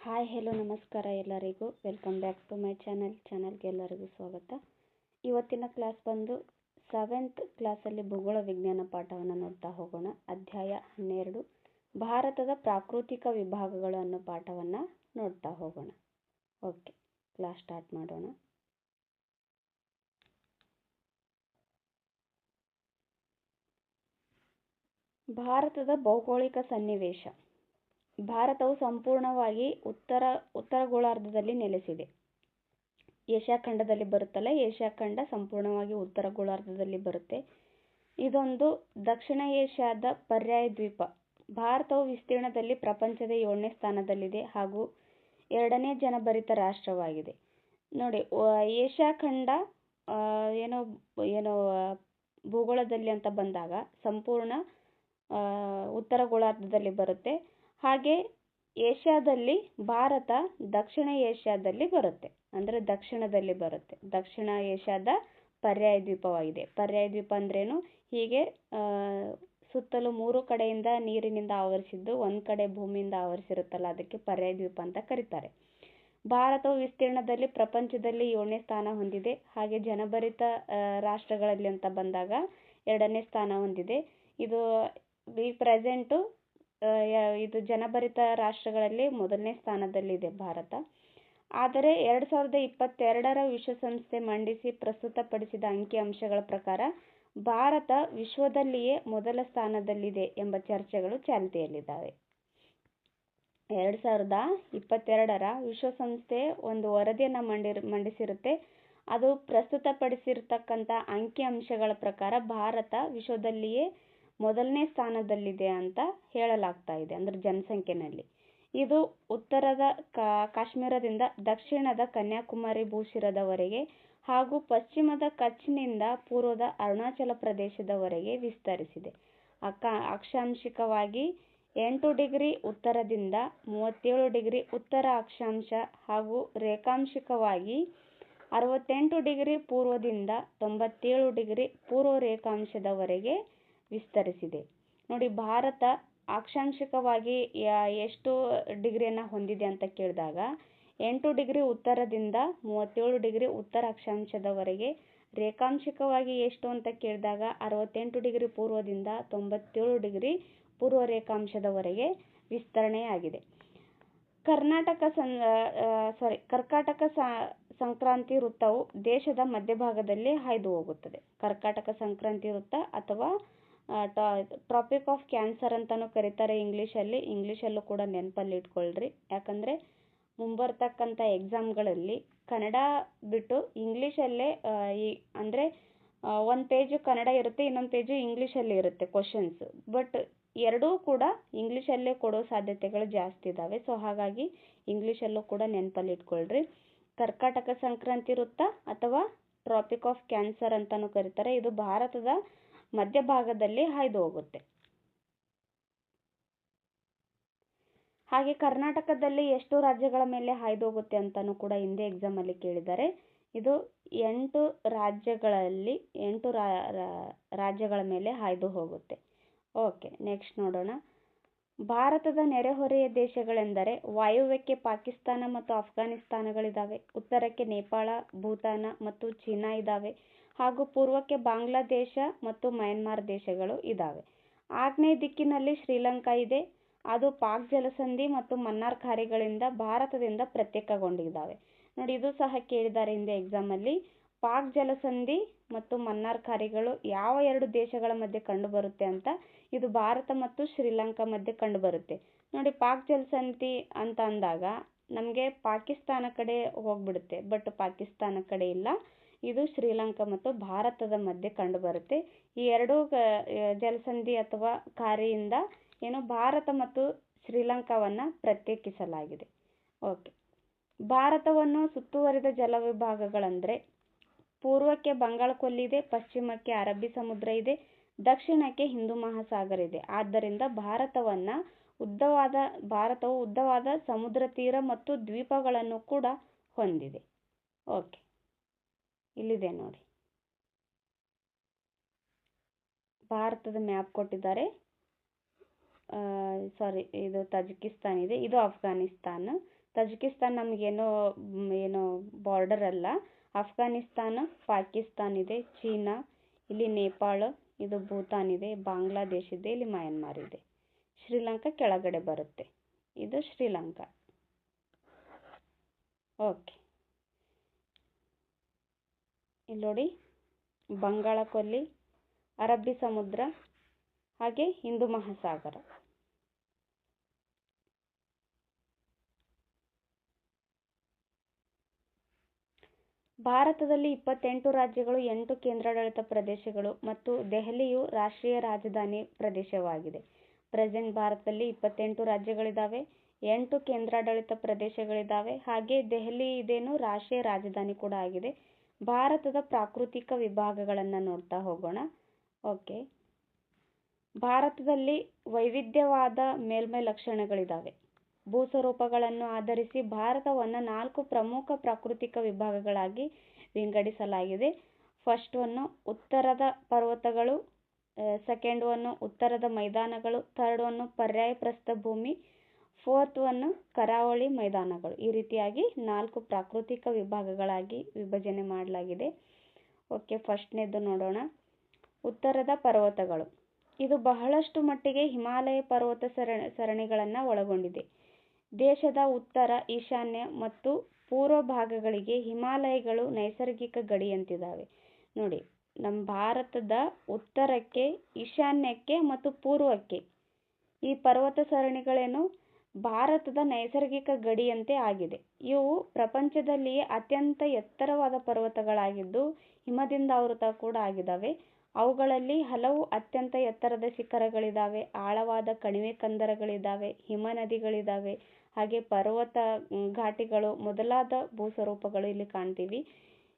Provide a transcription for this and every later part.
Hi hello ನಮಸ್ಕಾರ ಎಲ್ಲರಿಗೂ. Welcome back to my ಚಾನಲ್ಗೆ ಎಲ್ಲರಿಗೂ ಸ್ವಾಗತ. ಇವತ್ತಿನ ಕ್ಲಾಸ್ ಬಂದು 7th ಕ್ಲಾಸಲ್ಲಿ ಭೂಗೋಳ ವಿಜ್ಞಾನ ಪಾಠವನ್ನು ನೋಡ್ತಾ ಹೋಗೋಣ. ಅಧ್ಯಾಯ 12 ಭಾರತದ ಪ್ರಾಕೃತಿಕ ವಿಭಾಗಗಳು ಅನ್ನೋ ಪಾಠವನ್ನು ನೋಡ್ತಾ ಹೋಗೋಣ. ಓಕೆ, ಕ್ಲಾಸ್ ಸ್ಟಾರ್ಟ್ ಮಾಡೋಣ. ಭಾರತದ ಭೌಗೋಳಿಕ ಸನ್ನಿವೇಶ. ಭಾರತವು ಸಂಪೂರ್ಣವಾಗಿ ಉತ್ತರ ಗೋಳಾರ್ಧದಲ್ಲಿ ನೆಲೆಸಿದೆ. ಏಷ್ಯಾ ಖಂಡದಲ್ಲಿ ಬರುತ್ತಲ್ಲ, ಏಷ್ಯಾ ಖಂಡ ಸಂಪೂರ್ಣವಾಗಿ ಉತ್ತರ ಗೋಳಾರ್ಧದಲ್ಲಿ ಬರುತ್ತೆ. ಇದೊಂದು ದಕ್ಷಿಣ ಏಷ್ಯಾದ ಪರ್ಯಾಯ ದ್ವೀಪ. ಭಾರತವು ವಿಸ್ತೀರ್ಣದಲ್ಲಿ ಪ್ರಪಂಚದ 7ನೇ ಸ್ಥಾನದಲ್ಲಿದೆ ಹಾಗೂ 2ನೇ ಜನಭರಿತ ರಾಷ್ಟ್ರವಾಗಿದೆ. ನೋಡಿ, ಏಷ್ಯಾ ಖಂಡ ಏನೋ ಭೂಗೋಳದಲ್ಲಿ ಅಂತ ಬಂದಾಗ ಸಂಪೂರ್ಣ ಉತ್ತರ ಗೋಳಾರ್ಧದಲ್ಲಿ ಬರುತ್ತೆ. ಹಾಗೆ ಏಷ್ಯಾದಲ್ಲಿ ಭಾರತ ದಕ್ಷಿಣ ಏಷ್ಯಾದಲ್ಲಿ ಬರುತ್ತೆ, ಅಂದರೆ ದಕ್ಷಿಣದಲ್ಲಿ ಬರುತ್ತೆ. ದಕ್ಷಿಣ ಏಷ್ಯಾದ ಪರ್ಯಾಯ ದ್ವೀಪವಾಗಿದೆ. ಪರ್ಯಾಯ ದ್ವೀಪ ಅಂದ್ರೇನು? ಹೀಗೆ ಸುತ್ತಲೂ 3 ಕಡೆಯಿಂದ ನೀರಿನಿಂದ ಆವರಿಸಿದ್ದು ಒಂದು ಕಡೆ ಭೂಮಿಯಿಂದ ಆವರಿಸಿರುತ್ತಲ್ಲ, ಅದಕ್ಕೆ ಪರ್ಯಾಯ ದ್ವೀಪ ಅಂತ ಕರೀತಾರೆ. ಭಾರತವು ವಿಸ್ತೀರ್ಣದಲ್ಲಿ ಪ್ರಪಂಚದಲ್ಲಿ 7ನೇ ಸ್ಥಾನ ಹೊಂದಿದೆ. ಹಾಗೆ ಜನಭರಿತ ರಾಷ್ಟ್ರಗಳಲ್ಲಿ ಅಂತ ಬಂದಾಗ 2ನೇ ಸ್ಥಾನ ಹೊಂದಿದೆ. ಇದು ಈ ಪ್ರೆಸೆಂಟು ಇದು ಜನಭರಿತ ರಾಷ್ಟ್ರಗಳಲ್ಲಿ 1ನೇ ಸ್ಥಾನದಲ್ಲಿದೆ ಭಾರತ. ಆದರೆ 2022ರ ವಿಶ್ವಸಂಸ್ಥೆ ಮಂಡಿಸಿ ಪ್ರಸ್ತುತಪಡಿಸಿದ ಅಂಕಿಅಂಶಗಳ ಪ್ರಕಾರ ಭಾರತ ವಿಶ್ವದಲ್ಲಿಯೇ ಮೊದಲ ಸ್ಥಾನದಲ್ಲಿದೆ ಎಂಬ ಚರ್ಚೆಗಳು ಚಾಲ್ತಿಯಲ್ಲಿದ್ದಾವೆ. 2022ರ ವಿಶ್ವಸಂಸ್ಥೆ ಒಂದು ವರದಿಯನ್ನು ಮಂಡಿಸಿರುತ್ತೆ. ಅದು ಪ್ರಸ್ತುತಪಡಿಸಿರ್ತಕ್ಕಂಥ ಅಂಕಿಅಂಶಗಳ ಪ್ರಕಾರ ಭಾರತ ವಿಶ್ವದಲ್ಲಿಯೇ ಮೊದಲನೇ ಸ್ಥಾನದಲ್ಲಿದೆ ಅಂತ ಹೇಳಲಾಗ್ತಾ ಇದೆ, ಅಂದರೆ ಜನಸಂಖ್ಯೆನಲ್ಲಿ. ಇದು ಉತ್ತರದ ಕಾಶ್ಮೀರದಿಂದ ದಕ್ಷಿಣದ ಕನ್ಯಾಕುಮಾರಿ ಭೂಶಿರದವರೆಗೆ ಹಾಗೂ ಪಶ್ಚಿಮದ ಕಚ್ನಿಂದ ಪೂರ್ವದ ಅರುಣಾಚಲ ಪ್ರದೇಶದವರೆಗೆ ವಿಸ್ತರಿಸಿದೆ. ಅಕ್ಷಾಂಶಿಕವಾಗಿ 8 ಡಿಗ್ರಿ ಉತ್ತರದಿಂದ 37 ಡಿಗ್ರಿ ಉತ್ತರ ಅಕ್ಷಾಂಶ ಹಾಗೂ ರೇಖಾಂಶಿಕವಾಗಿ 68 ಡಿಗ್ರಿ ಪೂರ್ವದಿಂದ 97 ಡಿಗ್ರಿ ಪೂರ್ವ ರೇಖಾಂಶದವರೆಗೆ ವಿಸ್ತರಿಸಿದೆ. ನೋಡಿ, ಭಾರತ ಅಕ್ಷಾಂಶಿಕವಾಗಿ ಎಷ್ಟು ಡಿಗ್ರಿಯನ್ನು ಹೊಂದಿದೆ ಅಂತ ಕೇಳಿದಾಗ 8 ಡಿಗ್ರಿ ಉತ್ತರದಿಂದ 37 ಡಿಗ್ರಿ ಉತ್ತರ ಅಕ್ಷಾಂಶದವರೆಗೆ, ರೇಖಾಂಶಿಕವಾಗಿ ಎಷ್ಟು ಅಂತ ಕೇಳಿದಾಗ 68 ಡಿಗ್ರಿ ಪೂರ್ವದಿಂದ 97 ಡಿಗ್ರಿ ಪೂರ್ವ ರೇಖಾಂಶದವರೆಗೆ ವಿಸ್ತರಣೆಯಾಗಿದೆ. ಕರ್ಕಾಟಕ ಸಂಕ್ರಾಂತಿ ವೃತ್ತವು ದೇಶದ ಮಧ್ಯಭಾಗದಲ್ಲಿ ಹಾಯ್ದು ಹೋಗುತ್ತದೆ. ಕರ್ಕಾಟಕ ಸಂಕ್ರಾಂತಿ ವೃತ್ತ ಅಥವಾ ಟ್ರಾಪಿಕ್ ಆಫ್ ಕ್ಯಾನ್ಸರ್ ಅಂತಲೂ ಕರೀತಾರೆ ಇಂಗ್ಲೀಷಲ್ಲೂ ಕೂಡ ನೆನಪಲ್ಲಿ ಇಟ್ಕೊಳ್ರಿ. ಯಾಕಂದರೆ ಮುಂಬರ್ತಕ್ಕಂಥ ಎಕ್ಸಾಮ್ಗಳಲ್ಲಿ ಕನ್ನಡ ಬಿಟ್ಟು ಇಂಗ್ಲೀಷಲ್ಲೇ ಅಂದರೆ ಒಂದು ಪೇಜು ಕನ್ನಡ ಇರುತ್ತೆ, ಇನ್ನೊಂದು ಪೇಜು ಇಂಗ್ಲೀಷಲ್ಲಿ ಇರುತ್ತೆ ಕ್ವಶನ್ಸ್. ಬಟ್ ಎರಡೂ ಕೂಡ ಇಂಗ್ಲೀಷಲ್ಲೇ ಕೊಡೋ ಸಾಧ್ಯತೆಗಳು ಜಾಸ್ತಿ ಇದ್ದಾವೆ. ಸೊ ಹಾಗಾಗಿ ಇಂಗ್ಲೀಷಲ್ಲೂ ಕೂಡ ನೆನಪಲ್ಲಿ ಇಟ್ಕೊಳ್ರಿ. ಕರ್ಕಾಟಕ ಸಂಕ್ರಾಂತಿ ವೃತ್ತ ಅಥವಾ ಟ್ರಾಪಿಕ್ ಆಫ್ ಕ್ಯಾನ್ಸರ್ ಅಂತಲೂ ಕರೀತಾರೆ. ಇದು ಭಾರತದ ಮಧ್ಯಭಾಗದಲ್ಲಿ ಹಾಯ್ದು ಹೋಗುತ್ತೆ. ಹಾಗೆ ಕರ್ನಾಟಕದಲ್ಲಿ ಎಷ್ಟು ರಾಜ್ಯಗಳ ಮೇಲೆ ಹಾಯ್ದು ಹೋಗುತ್ತೆ ಅಂತಲೂ ಕೂಡ ಹಿಂದೆ ಎಕ್ಸಾಮಲ್ಲಿ ಕೇಳಿದ್ದಾರೆ. ಇದು 8 ರಾಜ್ಯಗಳ ಮೇಲೆ ಹಾಯ್ದು ಹೋಗುತ್ತೆ. ಓಕೆ, ನೆಕ್ಸ್ಟ್ ನೋಡೋಣ. ಭಾರತದ ನೆರೆಹೊರೆಯ ದೇಶಗಳೆಂದರೆ ವಾಯುವ್ಯಕ್ಕೆ ಪಾಕಿಸ್ತಾನ ಮತ್ತು ಅಫ್ಘಾನಿಸ್ತಾನಗಳಿದ್ದಾವೆ, ಉತ್ತರಕ್ಕೆ ನೇಪಾಳ, ಭೂತಾನ ಮತ್ತು ಚೀನಾ ಇದ್ದಾವೆ ಹಾಗೂ ಪೂರ್ವಕ್ಕೆ ಬಾಂಗ್ಲಾದೇಶ ಮತ್ತು ಮಯನ್ಮಾರ್ ದೇಶಗಳು ಇದ್ದಾವೆ. ಆಗ್ನೇಯ ದಿಕ್ಕಿನಲ್ಲಿ ಶ್ರೀಲಂಕಾ ಇದೆ. ಅದು ಪಾಕ್ ಜಲಸಂಧಿ ಮತ್ತು ಮನ್ನಾರ್ ಖಾರಿಗಳಿಂದ ಭಾರತದಿಂದ ಪ್ರತ್ಯೇಕಗೊಂಡಿದ್ದಾವೆ. ನೋಡಿ, ಇದು ಸಹ ಕೇಳಿದ್ದಾರೆ ಹಿಂದೆ ಎಕ್ಸಾಮಲ್ಲಿ. ಪಾಕ್ ಜಲಸಂಧಿ ಮತ್ತು ಮನ್ನಾರ್ ಖಾರಿಗಳು ಯಾವ 2 ದೇಶಗಳ ಮಧ್ಯೆ ಕಂಡುಬರುತ್ತೆ ಅಂತ. ಇದು ಭಾರತ ಮತ್ತು ಶ್ರೀಲಂಕಾ ಮಧ್ಯೆ ಕಂಡುಬರುತ್ತೆ. ನೋಡಿ, ಪಾಕ್ ಜಲಸಂಧಿ ಅಂತ ಅಂದಾಗ ನಮಗೆ ಪಾಕಿಸ್ತಾನ ಕಡೆ ಹೋಗ್ಬಿಡುತ್ತೆ, ಬಟ್ ಪಾಕಿಸ್ತಾನ ಕಡೆ ಇಲ್ಲ. ಇದು ಶ್ರೀಲಂಕಾ ಮತ್ತು ಭಾರತದ ಮಧ್ಯೆ ಕಂಡುಬರುತ್ತೆ. ಈ 2 ಜಲಸಂಧಿ ಅಥವಾ ಖಾರಿಯಿಂದ ಭಾರತ ಮತ್ತು ಶ್ರೀಲಂಕಾವನ್ನು ಪ್ರತ್ಯೇಕಿಸಲಾಗಿದೆ. ಓಕೆ, ಭಾರತವನ್ನು ಸುತ್ತುವರಿದ ಜಲವಿಭಾಗಗಳಂದರೆ ಪೂರ್ವಕ್ಕೆ ಬಂಗಾಳ ಕೊಲ್ಲಿ ಇದೆ, ಪಶ್ಚಿಮಕ್ಕೆ ಅರಬ್ಬಿ ಸಮುದ್ರ ಇದೆ, ದಕ್ಷಿಣಕ್ಕೆ ಹಿಂದೂ ಮಹಾಸಾಗರ ಇದೆ. ಆದ್ದರಿಂದ ಭಾರತವು ಉದ್ದವಾದ ಸಮುದ್ರ ತೀರ ಮತ್ತು ದ್ವೀಪಗಳನ್ನು ಕೂಡ ಹೊಂದಿದೆ. ಓಕೆ, ಇಲ್ಲಿದೆ ನೋಡಿ, ಭಾರತದ ಮ್ಯಾಪ್ ಕೊಟ್ಟಿದ್ದಾರೆ. ಇದು ತಜಿಕಿಸ್ತಾನ್ ಇದೆ, ಇದು ಅಫ್ಘಾನಿಸ್ತಾನ್. ತಜಿಕಿಸ್ತಾನ್ ನಮಗೇನೋ ಏನೋ ಬಾರ್ಡರ್ ಅಲ್ಲ. ಅಫ್ಘಾನಿಸ್ತಾನ, ಪಾಕಿಸ್ತಾನ್ ಇದೆ, ಚೀನಾ, ಇಲ್ಲಿ ನೇಪಾಳ, ಇದು ಭೂತಾನ್ ಇದೆ, ಬಾಂಗ್ಲಾದೇಶ ಇದೆ, ಇಲ್ಲಿ ಮಯನ್ಮಾರ್ ಇದೆ. ಶ್ರೀಲಂಕಾ ಕೆಳಗಡೆ ಬರುತ್ತೆ. ಇದು ಶ್ರೀಲಂಕಾ. ಓಕೆ, ಇಲ್ಲಿ ನೋಡಿ ಬಂಗಾಳ ಕೊಲ್ಲಿ, ಅರಬ್ಬಿ ಸಮುದ್ರ ಹಾಗೆ ಹಿಂದೂ ಮಹಾಸಾಗರ. ಭಾರತದಲ್ಲಿ 28 ರಾಜ್ಯಗಳು, 8 ಕೇಂದ್ರಾಡಳಿತ ಪ್ರದೇಶಗಳು ಮತ್ತು ದೆಹಲಿಯು ರಾಷ್ಟ್ರೀಯ ರಾಜಧಾನಿ ಪ್ರದೇಶವಾಗಿದೆ. ಪ್ರೆಸೆಂಟ್ ಭಾರತದಲ್ಲಿ 28 ರಾಜ್ಯಗಳಿದ್ದಾವೆ, 8 ಕೇಂದ್ರಾಡಳಿತ ಪ್ರದೇಶಗಳಿದ್ದಾವೆ, ಹಾಗೆ ದೆಹಲಿ ಇದೇನು ರಾಷ್ಟ್ರೀಯ ರಾಜಧಾನಿ ಕೂಡ ಆಗಿದೆ. ಭಾರತದ ಪ್ರಾಕೃತಿಕ ವಿಭಾಗಗಳನ್ನು ನೋಡ್ತಾ ಹೋಗೋಣ. ಓಕೆ, ಭಾರತದಲ್ಲಿ ವೈವಿಧ್ಯವಾದ ಮೇಲ್ಮೈ ಲಕ್ಷಣಗಳಿದ್ದಾವೆ. ಭೂಸ್ವರೂಪಗಳನ್ನು ಆಧರಿಸಿ ಭಾರತವನ್ನು 4 ಪ್ರಮುಖ ಪ್ರಾಕೃತಿಕ ವಿಭಾಗಗಳಾಗಿ ವಿಂಗಡಿಸಲಾಗಿದೆ. ಫಸ್ಟ್ ಒನ್ನು ಉತ್ತರದ ಪರ್ವತಗಳು, ಸೆಕೆಂಡ್ ಒನ್ನು ಉತ್ತರದ ಮೈದಾನಗಳು, ಥರ್ಡ್ ಒನ್ನು ಪರ್ಯಾಯ ಪ್ರಸ್ಥಭೂಮಿ, ಫೋರ್ತ್ ಒನ್ನು ಕರಾವಳಿ ಮೈದಾನಗಳು. ಈ ರೀತಿಯಾಗಿ 4 ಪ್ರಾಕೃತಿಕ ವಿಭಾಗಗಳಾಗಿ ವಿಭಜನೆ ಮಾಡಲಾಗಿದೆ. ಓಕೆ, ಫಸ್ಟ್ನೇದು ನೋಡೋಣ. ಉತ್ತರದ ಪರ್ವತಗಳು. ಇದು ಬಹಳಷ್ಟು ಮಟ್ಟಿಗೆ ಹಿಮಾಲಯ ಪರ್ವತ ಸರಣಿಗಳನ್ನು ಒಳಗೊಂಡಿದೆ. ದೇಶದ ಉತ್ತರ, ಈಶಾನ್ಯ ಮತ್ತು ಪೂರ್ವ ಭಾಗಗಳಿಗೆ ಹಿಮಾಲಯಗಳು ನೈಸರ್ಗಿಕ ಗಡಿಯಂತಿದ್ದಾವೆ. ನೋಡಿ, ನಮ್ಮ ಭಾರತದ ಉತ್ತರಕ್ಕೆ, ಈಶಾನ್ಯಕ್ಕೆ ಮತ್ತು ಪೂರ್ವಕ್ಕೆ ಈ ಪರ್ವತ ಸರಣಿಗಳೇನು ಭಾರತದ ನೈಸರ್ಗಿಕ ಗಡಿಯಂತೆ ಆಗಿದೆ. ಇವು ಪ್ರಪಂಚದಲ್ಲಿಯೇ ಅತ್ಯಂತ ಎತ್ತರವಾದ ಪರ್ವತಗಳಾಗಿದ್ದು ಹಿಮದಿಂದ ಆವೃತ ಕೂಡ ಆಗಿದ್ದಾವೆ. ಅವುಗಳಲ್ಲಿ ಹಲವು ಅತ್ಯಂತ ಎತ್ತರದ ಶಿಖರಗಳಿದ್ದಾವೆ, ಆಳವಾದ ಕಣಿವೆ ಕಂದರಗಳಿದ್ದಾವೆ, ಹಿಮ ನದಿಗಳಿದ್ದಾವೆ, ಹಾಗೆ ಪರ್ವತ ಘಾಟಿಗಳು ಮೊದಲಾದ ಭೂಸ್ವರೂಪಗಳು ಇಲ್ಲಿ ಕಾಣ್ತೀವಿ.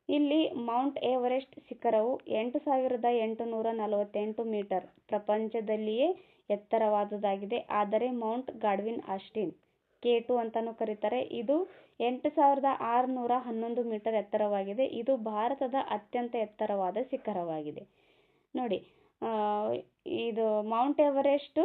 ಇಲ್ಲಿ ಮೌಂಟ್ ಎವರೆಸ್ಟ್ ಶಿಖರವು 8848 ಮೀಟರ್ ಪ್ರಪಂಚದಲ್ಲಿಯೇ ಎತ್ತರವಾದುದಾಗಿದೆ. ಆದರೆ ಮೌಂಟ್ ಗಾಡ್ವಿನ್ ಆಸ್ಟಿನ್ K2 ಅಂತಾನೂ ಕರೀತಾರೆ, ಇದು 8611 ಮೀಟರ್ ಎತ್ತರವಾಗಿದೆ. ಇದು ಭಾರತದ ಅತ್ಯಂತ ಎತ್ತರವಾದ ಶಿಖರವಾಗಿದೆ. ನೋಡಿ, ಇದು ಮೌಂಟ್ ಎವರೆಸ್ಟ್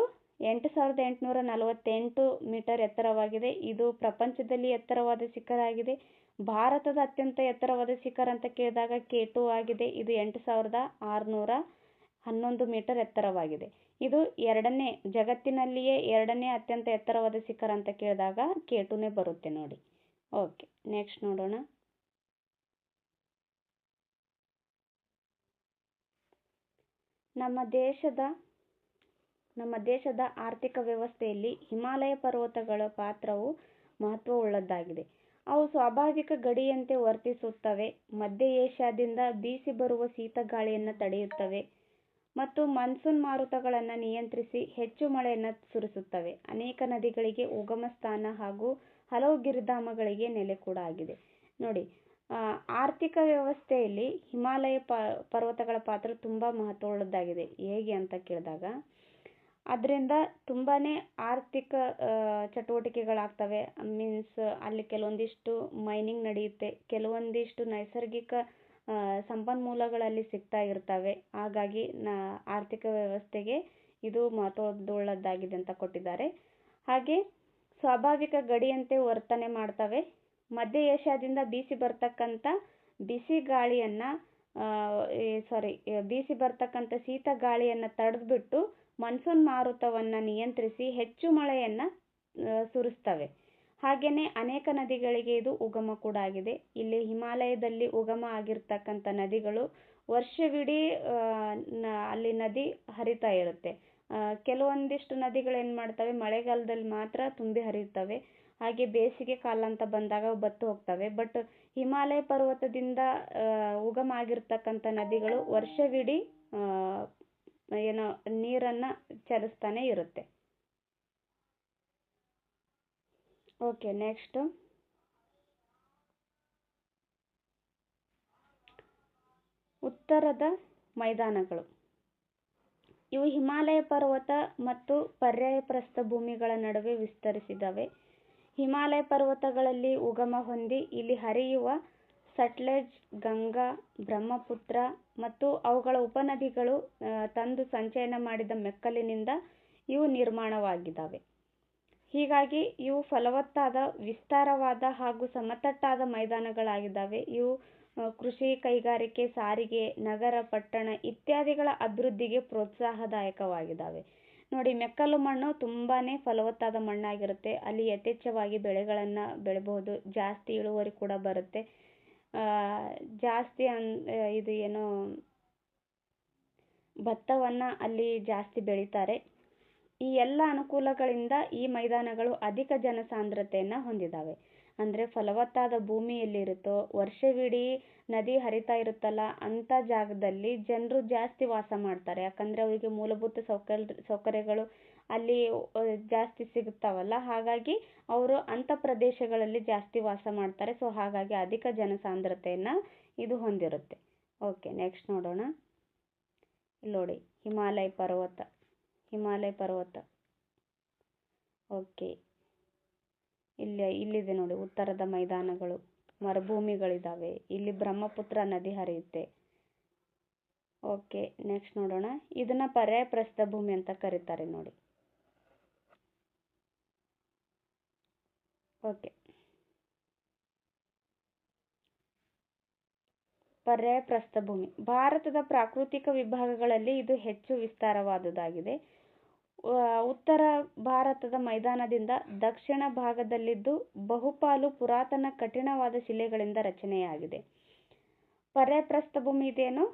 8848 ಮೀಟರ್ ಎತ್ತರವಾಗಿದೆ. ಇದು ಪ್ರಪಂಚದಲ್ಲಿ ಎತ್ತರವಾದ ಶಿಖರ ಆಗಿದೆ. ಭಾರತದ ಅತ್ಯಂತ ಎತ್ತರವಾದ ಶಿಖರ ಅಂತ ಕೇಳಿದಾಗ K2 ಆಗಿದೆ. ಇದು 8611 ಮೀಟರ್ ಎತ್ತರವಾಗಿದೆ. ಇದು ಜಗತ್ತಿನಲ್ಲಿಯೇ ಎರಡನೇ ಅತ್ಯಂತ ಎತ್ತರವಾದ ಶಿಖರ ಅಂತ ಕೇಳಿದಾಗ K2ನೇ ಬರುತ್ತೆ ನೋಡಿ. ಓಕೆ, ನೆಕ್ಸ್ಟ್ ನೋಡೋಣ. ನಮ್ಮ ದೇಶದ ಆರ್ಥಿಕ ವ್ಯವಸ್ಥೆಯಲ್ಲಿ ಹಿಮಾಲಯ ಪರ್ವತಗಳ ಪಾತ್ರವು ಮಹತ್ವವುಳ್ಳದ್ದಾಗಿದೆ. ಅವು ಸ್ವಾಭಾವಿಕ ಗಡಿಯಂತೆ ವರ್ತಿಸುತ್ತವೆ, ಮಧ್ಯ ಏಷ್ಯಾದಿಂದ ಬೀಸಿ ಬರುವ ಶೀತ ಗಾಳಿಯನ್ನು ತಡೆಯುತ್ತವೆ ಮತ್ತು ಮಾನ್ಸೂನ್ ಮಾರುತಗಳನ್ನು ನಿಯಂತ್ರಿಸಿ ಹೆಚ್ಚು ಮಳೆಯನ್ನು ಸುರಿಸುತ್ತವೆ. ಅನೇಕ ನದಿಗಳಿಗೆ ಉಗಮ ಸ್ಥಾನ ಹಾಗೂ ಹಲವು ಗಿರಿಧಾಮಗಳಿಗೆ ನೆಲೆ ಕೂಡ ಆಗಿದೆ. ನೋಡಿ, ಆರ್ಥಿಕ ವ್ಯವಸ್ಥೆಯಲ್ಲಿ ಹಿಮಾಲಯ ಪರ್ವತಗಳ ಪಾತ್ರ ತುಂಬ ಮಹತ್ವವುಳ್ಳದ್ದಾಗಿದೆ. ಹೇಗೆ ಅಂತ ಕೇಳಿದಾಗ ಅದರಿಂದ ತುಂಬಾನೇ ಆರ್ಥಿಕ ಚಟುವಟಿಕೆಗಳಾಗ್ತವೆ. ಮೀನ್ಸ್ ಅಲ್ಲಿ ಕೆಲವೊಂದಿಷ್ಟು ಮೈನಿಂಗ್ ನಡೆಯುತ್ತೆ, ಕೆಲವೊಂದಿಷ್ಟು ನೈಸರ್ಗಿಕ ಸಂಪನ್ಮೂಲಗಳಲ್ಲಿ ಸಿಗ್ತಾ ಇರ್ತವೆ. ಹಾಗಾಗಿ ಆರ್ಥಿಕ ವ್ಯವಸ್ಥೆಗೆ ಇದು ಮಹತ್ವವುಳ್ಳದ್ದಾಗಿದೆ ಅಂತ ಕೊಟ್ಟಿದ್ದಾರೆ. ಹಾಗೆ ಸ್ವಾಭಾವಿಕ ಗಡಿಯಂತೆ ವರ್ತನೆ ಮಾಡ್ತವೆ. ಮಧ್ಯ ಏಷ್ಯಾದಿಂದ ಬೀಸಿ ಬರ್ತಕ್ಕಂಥ ಶೀತ ಗಾಳಿಯನ್ನು ತಡೆದ್ಬಿಟ್ಟು ಮಾನ್ಸೂನ್ ಮಾರುತವನ್ನು ನಿಯಂತ್ರಿಸಿ ಹೆಚ್ಚು ಮಳೆಯನ್ನು ಸುರಿಸ್ತವೆ. ಹಾಗೆಯೇ ಅನೇಕ ನದಿಗಳಿಗೆ ಇದು ಉಗಮ ಕೂಡ ಆಗಿದೆ. ಇಲ್ಲಿ ಹಿಮಾಲಯದಲ್ಲಿ ಉಗಮ ಆಗಿರ್ತಕ್ಕಂಥ ನದಿಗಳು ವರ್ಷವಿಡೀ ಅಲ್ಲಿ ನದಿ ಹರಿತಾ ಇರುತ್ತೆ. ಕೆಲವೊಂದಿಷ್ಟು ನದಿಗಳು ಏನು ಮಾಡ್ತವೆ, ಮಳೆಗಾಲದಲ್ಲಿ ಮಾತ್ರ ತುಂಬಿ ಹರಿಯುತ್ತವೆ. ಹಾಗೆ ಬೇಸಿಗೆ ಕಾಲ ಅಂತ ಬಂದಾಗ ಬತ್ತು ಹೋಗ್ತವೆ. ಬಟ್ ಹಿಮಾಲಯ ಪರ್ವತದಿಂದ ಉಗಮ ಆಗಿರ್ತಕ್ಕಂಥ ನದಿಗಳು ವರ್ಷವಿಡೀ ನೀರನ್ನು ಚಲಿಸ್ತಾನೆ ಇರುತ್ತೆ. ಓಕೆ, ನೆಕ್ಸ್ಟ್ ಉತ್ತರದ ಮೈದಾನಗಳು. ಇವು ಹಿಮಾಲಯ ಪರ್ವತ ಮತ್ತು ಪರ್ಯಾಯ ಪ್ರಸ್ಥಭೂಮಿಗಳ ನಡುವೆ ವಿಸ್ತರಿಸಿದವೆ. ಹಿಮಾಲಯ ಪರ್ವತಗಳಲ್ಲಿ ಉಗಮ ಹೊಂದಿ ಇಲ್ಲಿ ಹರಿಯುವ ಸಟ್ಲೆಜ್, ಗಂಗಾ, ಬ್ರಹ್ಮಪುತ್ರ ಮತ್ತು ಅವುಗಳ ಉಪನದಿಗಳು ತಂದು ಸಂಚಯನ ಮಾಡಿದ ಮೆಕ್ಕಲಿನಿಂದ ಇವು ನಿರ್ಮಾಣವಾಗಿದ್ದಾವೆ. ಹೀಗಾಗಿ ಇವು ಫಲವತ್ತಾದ, ವಿಸ್ತಾರವಾದ ಹಾಗೂ ಸಮತಟ್ಟಾದ ಮೈದಾನಗಳಾಗಿದ್ದಾವೆ. ಇವು ಕೃಷಿ, ಕೈಗಾರಿಕೆ, ಸಾರಿಗೆ, ನಗರ, ಪಟ್ಟಣ ಇತ್ಯಾದಿಗಳ ಅಭಿವೃದ್ಧಿಗೆ ಪ್ರೋತ್ಸಾಹದಾಯಕವಾಗಿದ್ದಾವೆ. ನೋಡಿ, ಮೆಕ್ಕಲು ಮಣ್ಣು ತುಂಬಾನೇ ಫಲವತ್ತಾದ ಮಣ್ಣಾಗಿರುತ್ತೆ. ಅಲ್ಲಿ ಯಥೇಚ್ಛವಾಗಿ ಬೆಳೆಗಳನ್ನು ಬೆಳೆಬಹುದು, ಜಾಸ್ತಿ ಇಳುವರಿ ಕೂಡ ಬರುತ್ತೆ. ಜಾಸ್ತಿ ಇದು ಏನೋ ಭತ್ತವನ್ನು ಅಲ್ಲಿ ಜಾಸ್ತಿ ಬೆಳೀತಾರೆ. ಈ ಎಲ್ಲ ಅನುಕೂಲಗಳಿಂದ ಈ ಮೈದಾನಗಳು ಅಧಿಕ ಜನಸಾಂದ್ರತೆಯನ್ನು ಹೊಂದಿದ್ದಾವೆ. ಅಂದರೆ ಫಲವತ್ತಾದ ಭೂಮಿ ಎಲ್ಲಿರುತ್ತೋ, ವರ್ಷವಿಡೀ ನದಿ ಹರಿತಾ ಇರುತ್ತಲ್ಲ ಅಂಥ ಜಾಗದಲ್ಲಿ ಜನರು ಜಾಸ್ತಿ ವಾಸ ಮಾಡ್ತಾರೆ. ಯಾಕಂದರೆ ಅವರಿಗೆ ಮೂಲಭೂತ ಸೌಕರ್ಯಗಳು ಅಲ್ಲಿ ಜಾಸ್ತಿ ಸಿಗುತ್ತಾವಲ್ಲ, ಹಾಗಾಗಿ ಅವರು ಅಂಥ ಪ್ರದೇಶಗಳಲ್ಲಿ ಜಾಸ್ತಿ ವಾಸ ಮಾಡ್ತಾರೆ. ಸೊ ಹಾಗಾಗಿ ಅಧಿಕ ಜನಸಾಂದ್ರತೆಯನ್ನು ಇದು ಹೊಂದಿರುತ್ತೆ. ಓಕೆ, ನೆಕ್ಸ್ಟ್ ನೋಡೋಣ. ಇಲ್ಲಿ ನೋಡಿ, ಹಿಮಾಲಯ ಪರ್ವತ. ಓಕೆ, ಇಲ್ಲಿದೆ ನೋಡಿ ಉತ್ತರದ ಮೈದಾನಗಳು, ಮರುಭೂಮಿಗಳಿದ್ದಾವೆ. ಇಲ್ಲಿ ಬ್ರಹ್ಮಪುತ್ರ ನದಿ ಹರಿಯುತ್ತೆ. ಓಕೆ, ನೆಕ್ಸ್ಟ್ ನೋಡೋಣ. ಇದನ್ನ ಪರ್ಯಾಯ ಪ್ರಸ್ಥಭೂಮಿ ಅಂತ ಕರೀತಾರೆ ನೋಡಿ. ಓಕೆ, ಪರ್ಯಾಯ ಪ್ರಸ್ಥಭೂಮಿ ಭಾರತದ ಪ್ರಾಕೃತಿಕ ವಿಭಾಗಗಳಲ್ಲಿ ಇದು ಹೆಚ್ಚು ವಿಸ್ತಾರವಾದುದಾಗಿದೆ. ಉತ್ತರ ಭಾರತದ ಮೈದಾನದಿಂದ ದಕ್ಷಿಣ ಭಾಗದಲ್ಲಿದ್ದು ಬಹುಪಾಲು ಪುರಾತನ ಕಠಿಣವಾದ ಶಿಲೆಗಳಿಂದ ರಚನೆಯಾಗಿದೆ. ಪರ್ಯಾಯ ಪ್ರಸ್ಥಭೂಮಿ ಇದೇನು,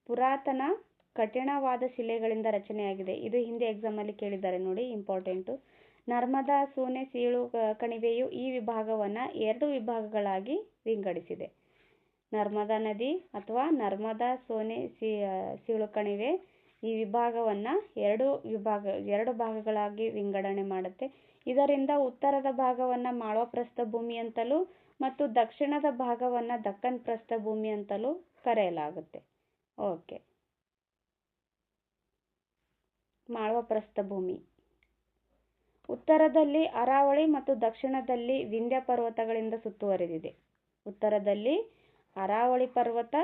ಪುರಾತನ ಕಠಿಣವಾದ ಶಿಲೆಗಳಿಂದ ರಚನೆಯಾಗಿದೆ. ಇದು ಹಿಂದೆ ಎಕ್ಸಾಮಲ್ಲಿ ಕೇಳಿದ್ದಾರೆ ನೋಡಿ, ಇಂಪಾರ್ಟೆಂಟು. ನರ್ಮದಾ, ಸೋನೆ, ಸೀಳು ಕಣಿವೆಯು ಈ ವಿಭಾಗವನ್ನು 2 ವಿಭಾಗಗಳಾಗಿ ವಿಂಗಡಿಸಿದೆ. ನರ್ಮದಾ ನದಿ ಅಥವಾ ನರ್ಮದಾ, ಸೋನೆ, ಸೀಳು ಕಣಿವೆ ಈ ವಿಭಾಗವನ್ನು 2 ಭಾಗಗಳಾಗಿ ವಿಂಗಡಣೆ ಮಾಡುತ್ತೆ. ಇದರಿಂದ ಉತ್ತರದ ಭಾಗವನ್ನು ಮಾಳ್ವಾ ಪ್ರಸ್ಥಭೂಮಿ ಅಂತಲೂ ಮತ್ತು ದಕ್ಷಿಣದ ಭಾಗವನ್ನು ದಕ್ಕನ್ ಪ್ರಸ್ಥಭೂಮಿ ಅಂತಲೂ ಕರೆಯಲಾಗುತ್ತೆ. ಓಕೆ, ಮಾಳ್ವಾ ಪ್ರಸ್ಥಭೂಮಿ ಉತ್ತರದಲ್ಲಿ ಅರಾವಳಿ ಮತ್ತು ದಕ್ಷಿಣದಲ್ಲಿ ವಿಂಧ್ಯ ಪರ್ವತಗಳಿಂದ ಸುತ್ತುವರಿದಿದೆ. ಉತ್ತರದಲ್ಲಿ ಅರಾವಳಿ ಪರ್ವತ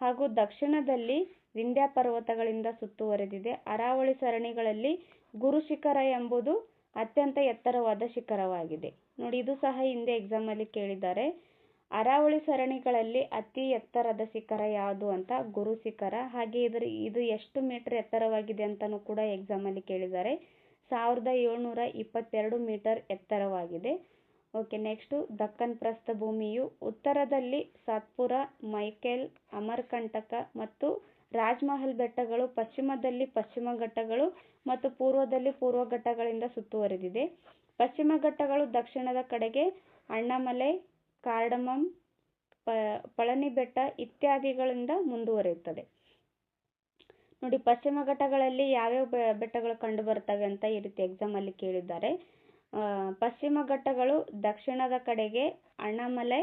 ಹಾಗೂ ದಕ್ಷಿಣದಲ್ಲಿ ವಿಂಧ್ಯ ಪರ್ವತಗಳಿಂದ ಸುತ್ತುವರಿದಿದೆ. ಅರಾವಳಿ ಸರಣಿಗಳಲ್ಲಿ ಗುರು ಶಿಖರ ಎಂಬುದು ಅತ್ಯಂತ ಎತ್ತರವಾದ ಶಿಖರವಾಗಿದೆ. ನೋಡಿ, ಇದು ಸಹ ಹಿಂದೆ ಎಕ್ಸಾಮಲ್ಲಿ ಕೇಳಿದ್ದಾರೆ. ಅರಾವಳಿ ಸರಣಿಗಳಲ್ಲಿ ಅತಿ ಎತ್ತರದ ಶಿಖರ ಯಾವುದು ಅಂತ ಗುರು ಶಿಖರ. ಹಾಗೆ ಇದು ಎಷ್ಟು ಮೀಟರ್ ಎತ್ತರವಾಗಿದೆ ಅಂತಲೂ ಕೂಡ ಎಕ್ಸಾಮಲ್ಲಿ ಕೇಳಿದ್ದಾರೆ. 1722 ಮೀಟರ್ ಎತ್ತರವಾಗಿದೆ. ಓಕೆ, ನೆಕ್ಸ್ಟು ದಕ್ಕನ್ ಪ್ರಸ್ಥಭೂಮಿಯು ಉತ್ತರದಲ್ಲಿ ಸಾತ್ಪುರ, ಮೈಕೆಲ್, ಅಮರ್ಕಂಟಕ ಮತ್ತು ರಾಜ್ಮಹಲ್ ಬೆಟ್ಟಗಳು, ಪಶ್ಚಿಮದಲ್ಲಿ ಪಶ್ಚಿಮ ಘಟ್ಟಗಳು ಮತ್ತು ಪೂರ್ವದಲ್ಲಿ ಪೂರ್ವ ಘಟ್ಟಗಳಿಂದ ಸುತ್ತುವರಿದಿದೆ. ಪಶ್ಚಿಮ ಘಟ್ಟಗಳು ದಕ್ಷಿಣದ ಕಡೆಗೆ ಅಣ್ಣಾಮಲೈ, ಕಾರ್ಡಮಮ್, ಪಳನಿ ಬೆಟ್ಟ ಇತ್ಯಾದಿಗಳಿಂದ ಮುಂದುವರಿಯುತ್ತದೆ. ನೋಡಿ, ಪಶ್ಚಿಮ ಘಟ್ಟಗಳಲ್ಲಿ ಯಾವ್ಯಾವ ಬೆಟ್ಟಗಳು ಕಂಡು ಬರ್ತವೆ ಅಂತ ಈ ರೀತಿ ಎಕ್ಸಾಮಲ್ಲಿ ಕೇಳಿದ್ದಾರೆ. ಪಶ್ಚಿಮ ಘಟ್ಟಗಳು ದಕ್ಷಿಣದ ಕಡೆಗೆ ಅಣ್ಣಾಮಲೈ,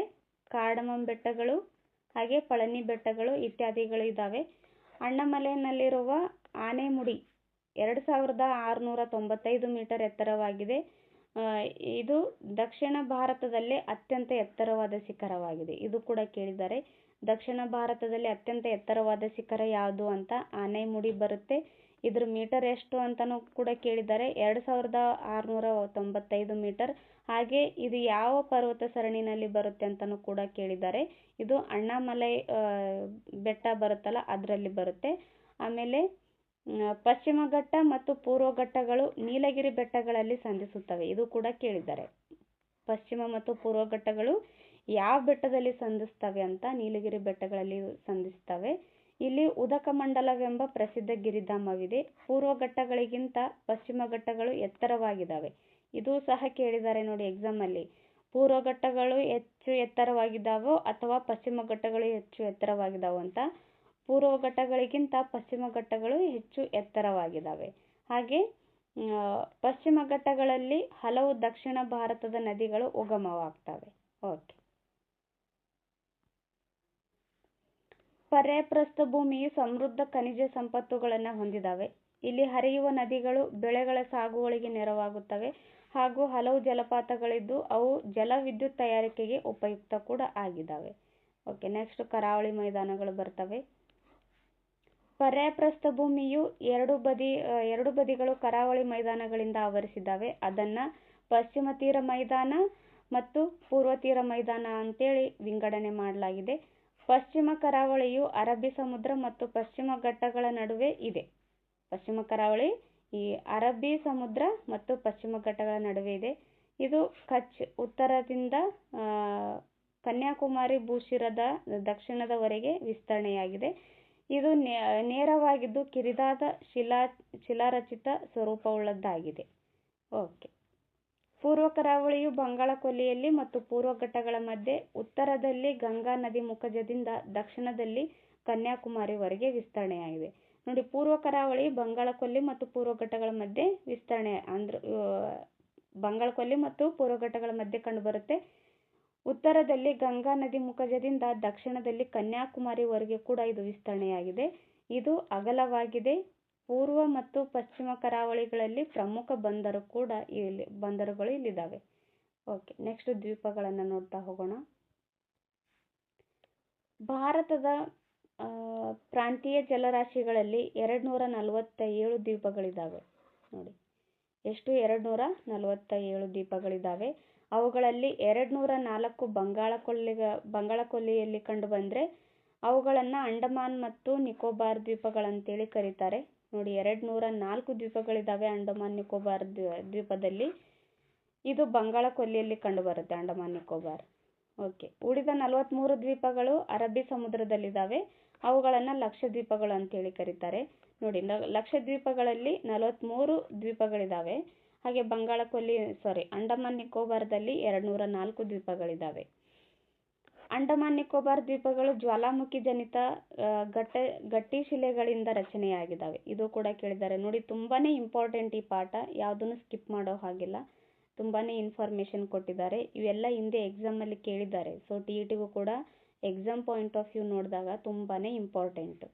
ಕಾರ್ಡಮಮ್ ಬೆಟ್ಟಗಳು ಹಾಗೆ ಪಳನಿ ಬೆಟ್ಟಗಳು ಇತ್ಯಾದಿಗಳು ಇದ್ದಾವೆ. ಅಣ್ಣಾಮಲೈನಲ್ಲಿರುವ ಆನೆಮುಡಿ 2695 ಮೀಟರ್ ಎತ್ತರವಾಗಿದೆ. ಇದು ದಕ್ಷಿಣ ಭಾರತದಲ್ಲೇ ಅತ್ಯಂತ ಎತ್ತರವಾದ ಶಿಖರವಾಗಿದೆ. ಇದು ಕೂಡ ಕೇಳಿದ್ದಾರೆ. ದಕ್ಷಿಣ ಭಾರತದಲ್ಲಿ ಅತ್ಯಂತ ಎತ್ತರವಾದ ಶಿಖರ ಯಾವುದು ಅಂತ ಆನೆಮುಡಿ ಬರುತ್ತೆ. ಇದ್ರ ಮೀಟರ್ ಎಷ್ಟು ಅಂತಲೂ ಕೂಡ ಕೇಳಿದ್ದಾರೆ, 2695 ಮೀಟರ್. ಹಾಗೆ ಇದು ಯಾವ ಪರ್ವತ ಸರಣಿನಲ್ಲಿ ಬರುತ್ತೆ ಅಂತಲೂ ಕೂಡ ಕೇಳಿದ್ದಾರೆ. ಇದು ಅಣ್ಣಾಮಲೈ ಬೆಟ್ಟ ಬರುತ್ತಲ್ಲ ಅದರಲ್ಲಿ ಬರುತ್ತೆ. ಆಮೇಲೆ ಪಶ್ಚಿಮ ಘಟ್ಟ ಮತ್ತು ಪೂರ್ವ ಘಟ್ಟಗಳು ನೀಲಗಿರಿ ಬೆಟ್ಟಗಳಲ್ಲಿ ಸಂಧಿಸುತ್ತವೆ. ಇದು ಕೂಡ ಕೇಳಿದ್ದಾರೆ. ಪಶ್ಚಿಮ ಮತ್ತು ಪೂರ್ವ ಘಟ್ಟಗಳು ಯಾವ ಬೆಟ್ಟದಲ್ಲಿ ಸಂಧಿಸ್ತವೆ ಅಂತ ನೀಲಗಿರಿ ಬೆಟ್ಟಗಳಲ್ಲಿ ಸಂಧಿಸ್ತವೆ. ಇಲ್ಲಿ ಉದಕಮಂಡಲವೆಂಬ ಪ್ರಸಿದ್ಧ ಗಿರಿಧಾಮವಿದೆ. ಪೂರ್ವ ಘಟ್ಟಗಳಿಗಿಂತ ಪಶ್ಚಿಮ ಘಟ್ಟಗಳು ಎತ್ತರವಾಗಿದ್ದಾವೆ. ಇದು ಸಹ ಕೇಳಿದ್ದಾರೆ ನೋಡಿ ಎಕ್ಸಾಮಲ್ಲಿ. ಪೂರ್ವ ಘಟ್ಟಗಳು ಹೆಚ್ಚು ಎತ್ತರವಾಗಿದ್ದಾವೋ ಅಥವಾ ಪಶ್ಚಿಮ ಘಟ್ಟಗಳು ಹೆಚ್ಚು ಎತ್ತರವಾಗಿದ್ದಾವೋ ಅಂತ. ಪೂರ್ವ ಘಟ್ಟಗಳಿಗಿಂತ ಪಶ್ಚಿಮ ಘಟ್ಟಗಳು ಹೆಚ್ಚು ಎತ್ತರವಾಗಿದ್ದಾವೆ. ಹಾಗೆ ಪಶ್ಚಿಮ ಘಟ್ಟಗಳಲ್ಲಿ ಹಲವು ದಕ್ಷಿಣ ಭಾರತದ ನದಿಗಳು ಉಗಮವಾಗ್ತವೆ. ಓಕೆ, ಪರ್ಯಾಯ ಪ್ರಸ್ಥಭೂಮಿಯು ಸಮೃದ್ಧ ಖನಿಜ ಸಂಪತ್ತುಗಳನ್ನು ಹೊಂದಿದ್ದಾವೆ. ಇಲ್ಲಿ ಹರಿಯುವ ನದಿಗಳು ಬೆಳೆಗಳ ಸಾಗುವಳಿಗೆ ನೆರವಾಗುತ್ತವೆ ಹಾಗೂ ಹಲವು ಜಲಪಾತಗಳಿದ್ದು ಅವು ಜಲವಿದ್ಯುತ್ ತಯಾರಿಕೆಗೆ ಉಪಯುಕ್ತ ಕೂಡ ಆಗಿದ್ದಾವೆ. ಓಕೆ, ನೆಕ್ಸ್ಟ್ ಕರಾವಳಿ ಮೈದಾನಗಳು ಬರ್ತವೆ. ಪರ್ಯಾಯ ಪ್ರಸ್ಥಭೂಮಿಯು ಎರಡು ಬದಿಗಳು ಕರಾವಳಿ ಮೈದಾನಗಳಿಂದ ಆವರಿಸಿದ್ದಾವೆ. ಅದನ್ನು ಪಶ್ಚಿಮ ತೀರ ಮೈದಾನ ಮತ್ತು ಪೂರ್ವ ತೀರ ಮೈದಾನ ಅಂತೇಳಿ ವಿಂಗಡಣೆ ಮಾಡಲಾಗಿದೆ. ಪಶ್ಚಿಮ ಕರಾವಳಿಯು ಅರಬ್ಬಿ ಸಮುದ್ರ ಮತ್ತು ಪಶ್ಚಿಮ ಘಟ್ಟಗಳ ನಡುವೆ ಇದೆ. ಪಶ್ಚಿಮ ಕರಾವಳಿ ಈ ಅರಬ್ಬಿ ಸಮುದ್ರ ಮತ್ತು ಪಶ್ಚಿಮ ಘಟ್ಟಗಳ ನಡುವೆ ಇದೆ. ಇದು ಕಚ್ ಉತ್ತರದಿಂದ ಕನ್ಯಾಕುಮಾರಿ ಭೂಶಿರದ ದಕ್ಷಿಣದವರೆಗೆ ವಿಸ್ತರಣೆಯಾಗಿದೆ. ಇದು ನೇರವಾಗಿದ್ದು ಕಿರಿದಾದ ಶಿಲಾರಚಿತ ಸ್ವರೂಪವುಳ್ಳದ್ದಾಗಿದೆ. ಓಕೆ. ಪೂರ್ವ ಕರಾವಳಿಯು ಬಂಗಾಳ ಕೊಲ್ಲಿಯಲ್ಲಿ ಮತ್ತು ಪೂರ್ವ ಘಟ್ಟಗಳ ಮಧ್ಯೆ, ಉತ್ತರದಲ್ಲಿ ಗಂಗಾ ನದಿ ಮುಖಜದಿಂದ ದಕ್ಷಿಣದಲ್ಲಿ ಕನ್ಯಾಕುಮಾರಿವರೆಗೆ ವಿಸ್ತರಣೆಯಾಗಿದೆ. ನೋಡಿ, ಪೂರ್ವ ಕರಾವಳಿ ಬಂಗಾಳ ಕೊಲ್ಲಿ ಮತ್ತು ಪೂರ್ವ ಘಟ್ಟಗಳ ಮಧ್ಯೆ ವಿಸ್ತರಣೆ ಅಂದ್ರೆ ಬಂಗಾಳ ಕೊಲ್ಲಿ ಮತ್ತು ಪೂರ್ವ ಘಟ್ಟಗಳ ಮಧ್ಯೆ ಕಂಡುಬರುತ್ತೆ. ಉತ್ತರದಲ್ಲಿ ಗಂಗಾ ನದಿ ಮುಖಜದಿಂದ ದಕ್ಷಿಣದಲ್ಲಿ ಕನ್ಯಾಕುಮಾರಿವರೆಗೆ ಕೂಡ ಇದು ವಿಸ್ತರಣೆಯಾಗಿದೆ. ಇದು ಅಗಲವಾಗಿದೆ. ಪೂರ್ವ ಮತ್ತು ಪಶ್ಚಿಮ ಕರಾವಳಿಗಳಲ್ಲಿ ಪ್ರಮುಖ ಬಂದರುಗಳು ಇಲ್ಲಿದ್ದಾವೆ. ಓಕೆ, ನೆಕ್ಸ್ಟ್ ದ್ವೀಪಗಳನ್ನು ನೋಡ್ತಾ ಹೋಗೋಣ. ಭಾರತದ ಪ್ರಾಂತೀಯ ಜಲರಾಶಿಗಳಲ್ಲಿ 247 ದ್ವೀಪಗಳಿದ್ದಾವೆ. ನೋಡಿ, ಎಷ್ಟು? 247 ದ್ವೀಪಗಳಿದ್ದಾವೆ. ಅವುಗಳಲ್ಲಿ 204 ಬಂಗಾಳ ಕೊಲ್ಲಿಯಲ್ಲಿ ಕಂಡುಬಂದರೆ ಅವುಗಳನ್ನು ಅಂಡಮಾನ್ ಮತ್ತು ನಿಕೋಬಾರ್ ದ್ವೀಪಗಳಂತೇಳಿ ಕರೀತಾರೆ. ನೋಡಿ, 204 ದ್ವೀಪಗಳಿದ್ದಾವೆ ಅಂಡಮಾನ್ ನಿಕೋಬಾರ್ ದ್ವೀಪದಲ್ಲಿ. ಇದು ಬಂಗಾಳ ಕೊಲ್ಲಿಯಲ್ಲಿ ಕಂಡುಬರುತ್ತೆ, ಅಂಡಮಾನ್ ನಿಕೋಬಾರ್. ಓಕೆ. ಉಳಿದ 43 ದ್ವೀಪಗಳು ಅರಬ್ಬಿ ಸಮುದ್ರದಲ್ಲಿದ್ದಾವೆ. ಅವುಗಳನ್ನು ಲಕ್ಷದ್ವೀಪಗಳು ಅಂತೇಳಿ ಕರೀತಾರೆ. ನೋಡಿ, ಲಕ್ಷದ್ವೀಪಗಳಲ್ಲಿ 43 ದ್ವೀಪಗಳಿದ್ದಾವೆ. ಹಾಗೆ ಅಂಡಮಾನ್ ನಿಕೋಬಾರ್ದಲ್ಲಿ 204 ದ್ವೀಪಗಳಿದ್ದಾವೆ. ಅಂಡಮಾನ್ ನಿಕೋಬಾರ್ ದ್ವೀಪಗಳು ಜ್ವಾಲಾಮುಖಿ ಜನಿತ ಗಟ್ಟಿ ಶಿಲೆಗಳಿಂದ ರಚನೆಯಾಗಿದ್ದಾವೆ. ಇದು ಕೂಡ ಕೇಳಿದ್ದಾರೆ. ನೋಡಿ, ತುಂಬಾನೇ ಇಂಪಾರ್ಟೆಂಟ್ ಈ ಪಾಠ, ಯಾವುದನ್ನು ಸ್ಕಿಪ್ ಮಾಡೋ ಹಾಗಿಲ್ಲ. ತುಂಬಾನೇ ಇನ್ಫಾರ್ಮೇಶನ್ ಕೊಟ್ಟಿದ್ದಾರೆ. ಇವೆಲ್ಲ ಹಿಂದೆ ಎಕ್ಸಾಮಲ್ಲಿ ಕೇಳಿದ್ದಾರೆ. ಸೊ TETಗೂ ಕೂಡ ಎಕ್ಸಾಮ್ ಪಾಯಿಂಟ್ ಆಫ್ ವ್ಯೂ ನೋಡಿದಾಗ ತುಂಬಾನೇ ಇಂಪಾರ್ಟೆಂಟ್.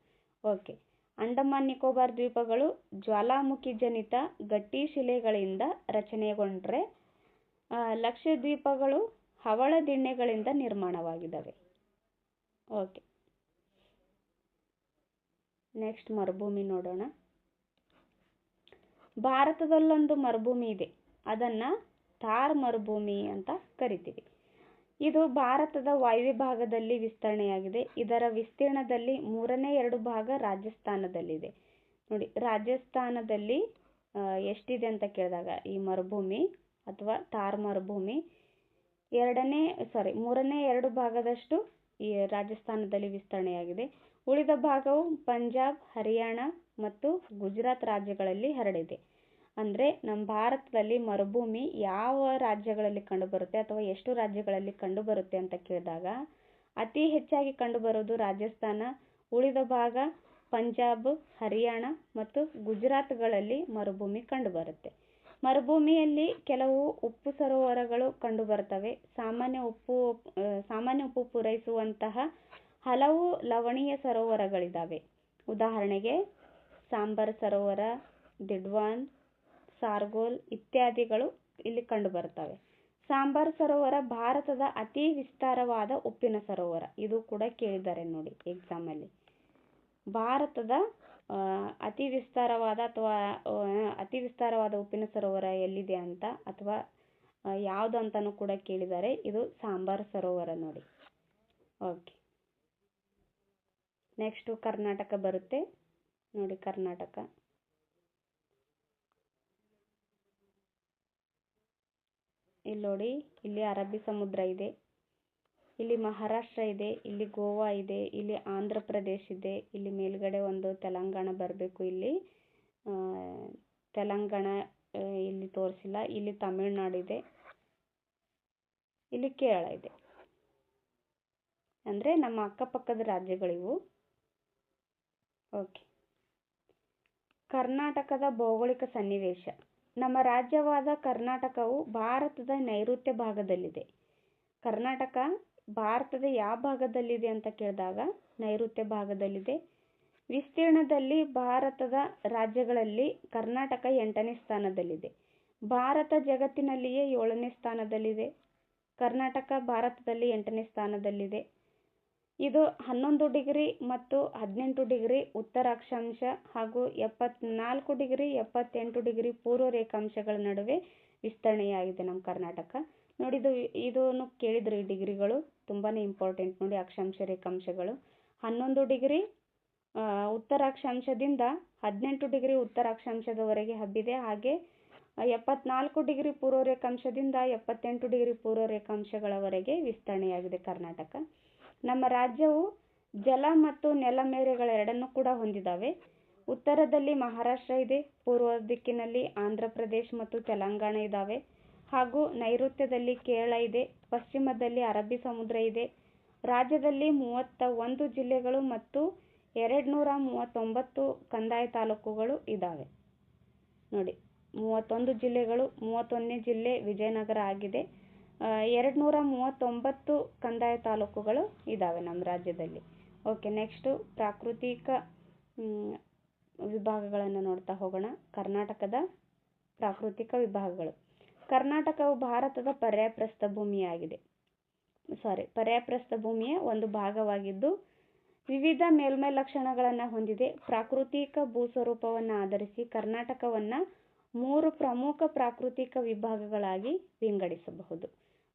ಓಕೆ. ಅಂಡಮಾನ್ ನಿಕೋಬಾರ್ ದ್ವೀಪಗಳು ಜ್ವಾಲಾಮುಖಿ ಜನಿತ ಗಟ್ಟಿ ಶಿಲೆಗಳಿಂದ ರಚನೆಗೊಂಡ್ರೆ ಲಕ್ಷದ್ವೀಪಗಳು ಹವಳ ದಿಣ್ಣೆಗಳಿಂದ ನಿರ್ಮಾಣವಾಗಿದ್ದಾವೆ. ಓಕೆ. ನೆಕ್ಸ್ಟ್ ಮರುಭೂಮಿ ನೋಡೋಣ. ಭಾರತದಲ್ಲೊಂದು ಮರುಭೂಮಿ ಇದೆ. ಅದನ್ನ ಥಾರ್ ಮರುಭೂಮಿ ಅಂತ ಕರಿತೀವಿ. ಇದು ಭಾರತದ ವಾಯುವ್ಯ ಭಾಗದಲ್ಲಿ ವಿಸ್ತರಣೆಯಾಗಿದೆ. ಇದರ ವಿಸ್ತೀರ್ಣದಲ್ಲಿ 2/3 ಭಾಗ ರಾಜಸ್ಥಾನದಲ್ಲಿದೆ. ನೋಡಿ, ರಾಜಸ್ಥಾನದಲ್ಲಿ ಎಷ್ಟಿದೆ ಅಂತ ಕೇಳಿದಾಗ ಈ ಮರುಭೂಮಿ ಅಥವಾ ಥಾರ್ ಮರುಭೂಮಿ 2/3 ಭಾಗದಷ್ಟು ಈ ರಾಜಸ್ಥಾನದಲ್ಲಿ ವಿಸ್ತರಣೆಯಾಗಿದೆ. ಉಳಿದ ಭಾಗವು ಪಂಜಾಬ್, ಹರಿಯಾಣ ಮತ್ತು ಗುಜರಾತ್ ರಾಜ್ಯಗಳಲ್ಲಿ ಹರಡಿದೆ. ಅಂದರೆ ನಮ್ಮ ಭಾರತದಲ್ಲಿ ಮರುಭೂಮಿ ಯಾವ ರಾಜ್ಯಗಳಲ್ಲಿ ಕಂಡುಬರುತ್ತೆ ಅಥವಾ ಎಷ್ಟು ರಾಜ್ಯಗಳಲ್ಲಿ ಕಂಡುಬರುತ್ತೆ ಅಂತ ಕೇಳಿದಾಗ ಅತಿ ಹೆಚ್ಚಾಗಿ ಕಂಡುಬರೋದು ರಾಜಸ್ಥಾನ. ಉಳಿದ ಭಾಗ ಪಂಜಾಬ್, ಹರಿಯಾಣ ಮತ್ತು ಗುಜರಾತ್ಗಳಲ್ಲಿ ಮರುಭೂಮಿ ಕಂಡುಬರುತ್ತೆ. ಮರುಭೂಮಿಯಲ್ಲಿ ಕೆಲವು ಉಪ್ಪು ಸರೋವರಗಳು ಕಂಡುಬರ್ತವೆ. ಸಾಮಾನ್ಯ ಉಪ್ಪು ಪೂರೈಸುವಂತಹ ಹಲವು ಲವಣೀಯ ಸರೋವರಗಳಿದ್ದಾವೆ. ಉದಾಹರಣೆಗೆ ಸಾಂಬರ್ ಸರೋವರ, ದಿಡ್ವಾನ್, ಸಾರ್ಗೋಲ್ ಇತ್ಯಾದಿಗಳು ಇಲ್ಲಿ ಕಂಡುಬರ್ತವೆ. ಸಾಂಬರ್ ಸರೋವರ ಭಾರತದ ಅತಿ ವಿಸ್ತಾರವಾದ ಉಪ್ಪಿನ ಸರೋವರ. ಇದು ಕೂಡ ಕೇಳಿದ್ದಾರೆ ನೋಡಿ ಎಕ್ಸಾಮಲ್ಲಿ. ಭಾರತದ ಅತಿ ವಿಸ್ತಾರವಾದ ಉಪ್ಪಿನ ಸರೋವರ ಎಲ್ಲಿದೆ ಅಂತ ಅಥವಾ ಯಾವುದು ಅಂತಾನೂ ಕೂಡ ಕೇಳಿದ್ದಾರೆ. ಇದು ಸಾಂಬರ್ ಸರೋವರ ನೋಡಿ. ಓಕೆ. ನೆಕ್ಸ್ಟ್ ಕರ್ನಾಟಕ ಬರುತ್ತೆ. ನೋಡಿ, ಕರ್ನಾಟಕ ಇಲ್ಲಿ ನೋಡಿ, ಇಲ್ಲಿ ಅರಬ್ಬಿ ಸಮುದ್ರ ಇದೆ, ಇಲ್ಲಿ ಮಹಾರಾಷ್ಟ್ರ ಇದೆ, ಇಲ್ಲಿ ಗೋವಾ ಇದೆ, ಇಲ್ಲಿ ಆಂಧ್ರ ಪ್ರದೇಶ್ ಇದೆ, ಇಲ್ಲಿ ಮೇಲ್ಗಡೆ ಒಂದು ತೆಲಂಗಾಣ ಬರಬೇಕು. ಇಲ್ಲಿ ತೆಲಂಗಾಣ ಇಲ್ಲಿ ತೋರಿಸಿಲ್ಲ. ಇಲ್ಲಿ ತಮಿಳುನಾಡು ಇದೆ, ಇಲ್ಲಿ ಕೇರಳ ಇದೆ. ಅಂದರೆ ನಮ್ಮ ಅಕ್ಕಪಕ್ಕದ ರಾಜ್ಯಗಳಿವು. ಓಕೆ. ಕರ್ನಾಟಕದ ಭೌಗೋಳಿಕ ಸನ್ನಿವೇಶ. ನಮ್ಮ ರಾಜ್ಯವಾದ ಕರ್ನಾಟಕವು ಭಾರತದ ನೈಋತ್ಯ ಭಾಗದಲ್ಲಿದೆ. ಕರ್ನಾಟಕ ಭಾರತದ ಯಾವ ಭಾಗದಲ್ಲಿದೆ ಅಂತ ಕೇಳಿದಾಗ ನೈಋತ್ಯ ಭಾಗದಲ್ಲಿದೆ. ವಿಸ್ತೀರ್ಣದಲ್ಲಿ ಭಾರತದ ರಾಜ್ಯಗಳಲ್ಲಿ ಕರ್ನಾಟಕ 8ನೇ ಸ್ಥಾನದಲ್ಲಿದೆ. ಭಾರತ ಜಗತ್ತಿನಲ್ಲಿಯೇ 7ನೇ ಸ್ಥಾನದಲ್ಲಿದೆ. ಕರ್ನಾಟಕ ಭಾರತದಲ್ಲಿ 8ನೇ ಸ್ಥಾನದಲ್ಲಿದೆ. ಇದು 11 ಡಿಗ್ರಿ ಮತ್ತು 18 ಡಿಗ್ರಿ ಉತ್ತರ ಅಕ್ಷಾಂಶ ಹಾಗೂ 74 ಡಿಗ್ರಿ 78 ಡಿಗ್ರಿ ಪೂರ್ವ ರೇಖಾಂಶಗಳ ನಡುವೆ ವಿಸ್ತರಣೆಯಾಗಿದೆ ನಮ್ಮ ಕರ್ನಾಟಕ. ನೋಡಿ ಇದನ್ನು ಕೇಳಿದ್ರಿ ಡಿಗ್ರಿಗಳು, ತುಂಬಾ ಇಂಪಾರ್ಟೆಂಟ್ ನೋಡಿ. ಅಕ್ಷಾಂಶ ರೇಖಾಂಶಗಳು 11 ಡಿಗ್ರಿ ಉತ್ತರ ಅಕ್ಷಾಂಶದಿಂದ 18 ಡಿಗ್ರಿ ಉತ್ತರ ಅಕ್ಷಾಂಶದವರೆಗೆ ಹಬ್ಬಿದೆ. ಹಾಗೆ 74 ಡಿಗ್ರಿ ಪೂರ್ವ ರೇಖಾಂಶದಿಂದ 78 ಡಿಗ್ರಿ ಪೂರ್ವ ರೇಖಾಂಶಗಳವರೆಗೆ ವಿಸ್ತರಣೆಯಾಗಿದೆ ಕರ್ನಾಟಕ. ನಮ್ಮ ರಾಜ್ಯವು ಜಲ ಮತ್ತು ನೆಲಮೇರೆಗಳೆರಡನ್ನೂ ಕೂಡ ಹೊಂದಿದ್ದಾವೆ. ಉತ್ತರದಲ್ಲಿ ಮಹಾರಾಷ್ಟ್ರ ಇದೆ, ಪೂರ್ವ ದಿಕ್ಕಿನಲ್ಲಿ ಆಂಧ್ರ ಪ್ರದೇಶ್ ಮತ್ತು ತೆಲಂಗಾಣ ಇದ್ದಾವೆ, ಹಾಗೂ ನೈಋತ್ಯದಲ್ಲಿ ಕೇರಳ ಇದೆ, ಪಶ್ಚಿಮದಲ್ಲಿ ಅರಬ್ಬಿ ಸಮುದ್ರ ಇದೆ. ರಾಜ್ಯದಲ್ಲಿ 31 ಜಿಲ್ಲೆಗಳು ಮತ್ತು 239 ಕಂದಾಯ ತಾಲೂಕುಗಳು ಇದ್ದಾವೆ. ನೋಡಿ 31 ಜಿಲ್ಲೆಗಳು, 31ನೇ ಜಿಲ್ಲೆ ವಿಜಯನಗರ ಆಗಿದೆ. 239 ಕಂದಾಯ ತಾಲೂಕುಗಳು ಇದ್ದಾವೆ ನಮ್ಮ ರಾಜ್ಯದಲ್ಲಿ. ಓಕೆ, ನೆಕ್ಸ್ಟು ಪ್ರಾಕೃತಿಕ ವಿಭಾಗಗಳನ್ನು ನೋಡ್ತಾ ಹೋಗೋಣ. ಕರ್ನಾಟಕದ ಪ್ರಾಕೃತಿಕ ವಿಭಾಗಗಳು. ಕರ್ನಾಟಕವು ಭಾರತದ ಪರ್ಯಾಯಪ್ರಸ್ಥ ಭೂಮಿಯ ಒಂದು ಭಾಗವಾಗಿದ್ದು ವಿವಿಧ ಮೇಲ್ಮೈ ಲಕ್ಷಣಗಳನ್ನು ಹೊಂದಿದೆ. ಪ್ರಾಕೃತಿಕ ಭೂಸ್ವರೂಪವನ್ನು ಆಧರಿಸಿ ಕರ್ನಾಟಕವನ್ನು 3 ಪ್ರಮುಖ ಪ್ರಾಕೃತಿಕ ವಿಭಾಗಗಳಾಗಿ ವಿಂಗಡಿಸಬಹುದು.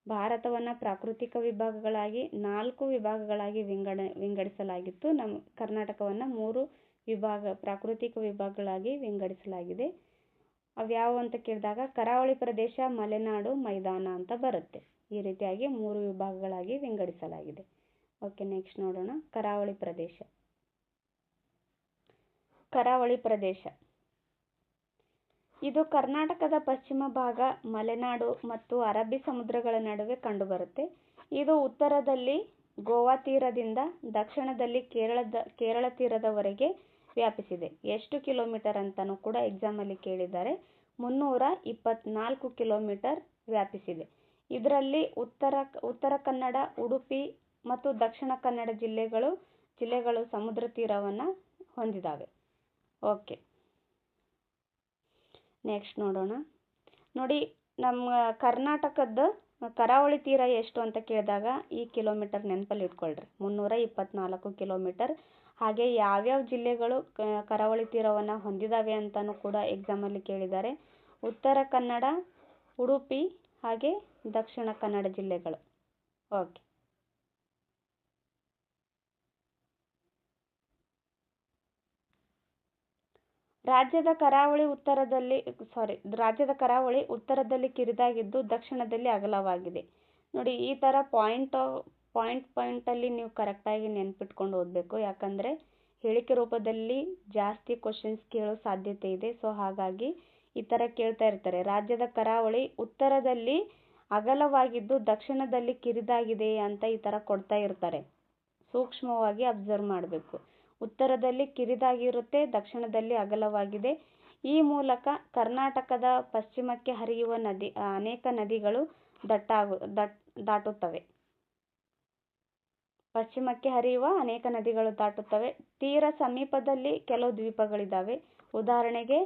ಭಾರತವನ್ನು ಪ್ರಾಕೃತಿಕ ವಿಭಾಗಗಳಾಗಿ 4 ವಿಭಾಗಗಳಾಗಿ ವಿಂಗಡಿಸಲಾಗಿತ್ತು. ನಮ್ಮ ಕರ್ನಾಟಕವನ್ನು 3 ಪ್ರಾಕೃತಿಕ ವಿಭಾಗಗಳಾಗಿ ವಿಂಗಡಿಸಲಾಗಿದೆ. ಅವ್ಯಾವು ಅಂತ ಕೇಳಿದಾಗ ಕರಾವಳಿ ಪ್ರದೇಶ, ಮಲೆನಾಡು, ಮೈದಾನ ಅಂತ ಬರುತ್ತೆ. ಈ ರೀತಿಯಾಗಿ 3 ವಿಭಾಗಗಳಾಗಿ ವಿಂಗಡಿಸಲಾಗಿದೆ. ಓಕೆ, ನೆಕ್ಸ್ಟ್ ನೋಡೋಣ. ಕರಾವಳಿ ಪ್ರದೇಶ ಇದು ಕರ್ನಾಟಕದ ಪಶ್ಚಿಮ ಭಾಗ, ಮಲೆನಾಡು ಮತ್ತು ಅರಬ್ಬಿ ಸಮುದ್ರಗಳ ನಡುವೆ ಕಂಡುಬರುತ್ತೆ. ಇದು ಉತ್ತರದಲ್ಲಿ ಗೋವಾ ತೀರದಿಂದ ದಕ್ಷಿಣದಲ್ಲಿ ಕೇರಳ ತೀರದವರೆಗೆ ವ್ಯಾಪಿಸಿದೆ. ಎಷ್ಟು ಕಿಲೋಮೀಟರ್ ಅಂತಲೂ ಕೂಡ ಎಕ್ಸಾಮಲ್ಲಿ ಕೇಳಿದ್ದಾರೆ. 324 ಕಿಲೋಮೀಟರ್ ವ್ಯಾಪಿಸಿದೆ. ಇದರಲ್ಲಿ ಉತ್ತರ ಕನ್ನಡ, ಉಡುಪಿ ಮತ್ತು ದಕ್ಷಿಣ ಕನ್ನಡ ಜಿಲ್ಲೆಗಳು ಸಮುದ್ರ ತೀರವನ್ನು ಹೊಂದಿದ್ದಾವೆ. ಓಕೆ, ನೆಕ್ಸ್ಟ್ ನೋಡೋಣ. ನೋಡಿ, ನಮ್ಮ ಕರ್ನಾಟಕದ ಕರಾವಳಿ ತೀರ ಎಷ್ಟು ಅಂತ ಕೇಳಿದಾಗ ಈ ಕಿಲೋಮೀಟರ್ ನೆನಪಲ್ಲಿ ಇಟ್ಕೊಳ್ರಿ, 324 ಕಿಲೋಮೀಟರ್. ಹಾಗೆ ಯಾವ್ಯಾವ ಜಿಲ್ಲೆಗಳು ಕರಾವಳಿ ತೀರವನ್ನು ಹೊಂದಿದ್ದಾವೆ ಅಂತಲೂ ಕೂಡ ಎಕ್ಸಾಮಲ್ಲಿ ಕೇಳಿದ್ದಾರೆ. ಉತ್ತರ ಕನ್ನಡ, ಉಡುಪಿ ಹಾಗೆ ದಕ್ಷಿಣ ಕನ್ನಡ ಜಿಲ್ಲೆಗಳು. ಓಕೆ, ರಾಜ್ಯದ ಕರಾವಳಿ ಉತ್ತರದಲ್ಲಿ ಕಿರಿದಾಗಿದ್ದು ದಕ್ಷಿಣದಲ್ಲಿ ಅಗಲವಾಗಿದೆ. ನೋಡಿ, ಈ ಥರ ಪಾಯಿಂಟಲ್ಲಿ ನೀವು ಕರೆಕ್ಟಾಗಿ ನೆನ್ಪಿಟ್ಕೊಂಡು ಓದಬೇಕು. ಯಾಕಂದರೆ ಹೇಳಿಕೆ ರೂಪದಲ್ಲಿ ಜಾಸ್ತಿ ಕ್ವಶನ್ಸ್ ಕೇಳೋ ಸಾಧ್ಯತೆ ಇದೆ. ಸೊ ಹಾಗಾಗಿ ಈ ಥರ ಕೇಳ್ತಾ ಇರ್ತಾರೆ. ರಾಜ್ಯದ ಕರಾವಳಿ ಉತ್ತರದಲ್ಲಿ ಅಗಲವಾಗಿದ್ದು ದಕ್ಷಿಣದಲ್ಲಿ ಕಿರಿದಾಗಿದೆ ಅಂತ ಈ ಥರ ಕೊಡ್ತಾ ಇರ್ತಾರೆ. ಸೂಕ್ಷ್ಮವಾಗಿ ಅಬ್ಸರ್ವ್ ಮಾಡಬೇಕು. ಉತ್ತರದಲ್ಲಿ ಕಿರಿದಾಗಿರುತ್ತೆ, ದಕ್ಷಿಣದಲ್ಲಿ ಅಗಲವಾಗಿದೆ. ಈ ಮೂಲಕ ಕರ್ನಾಟಕದ ಪಶ್ಚಿಮಕ್ಕೆ ಹರಿಯುವ ಅನೇಕ ನದಿಗಳು ದಾಟುತ್ತವೆ. ತೀರ ಸಮೀಪದಲ್ಲಿ ಕೆಲವು ದ್ವೀಪಗಳಿದ್ದಾವೆ. ಉದಾಹರಣೆಗೆ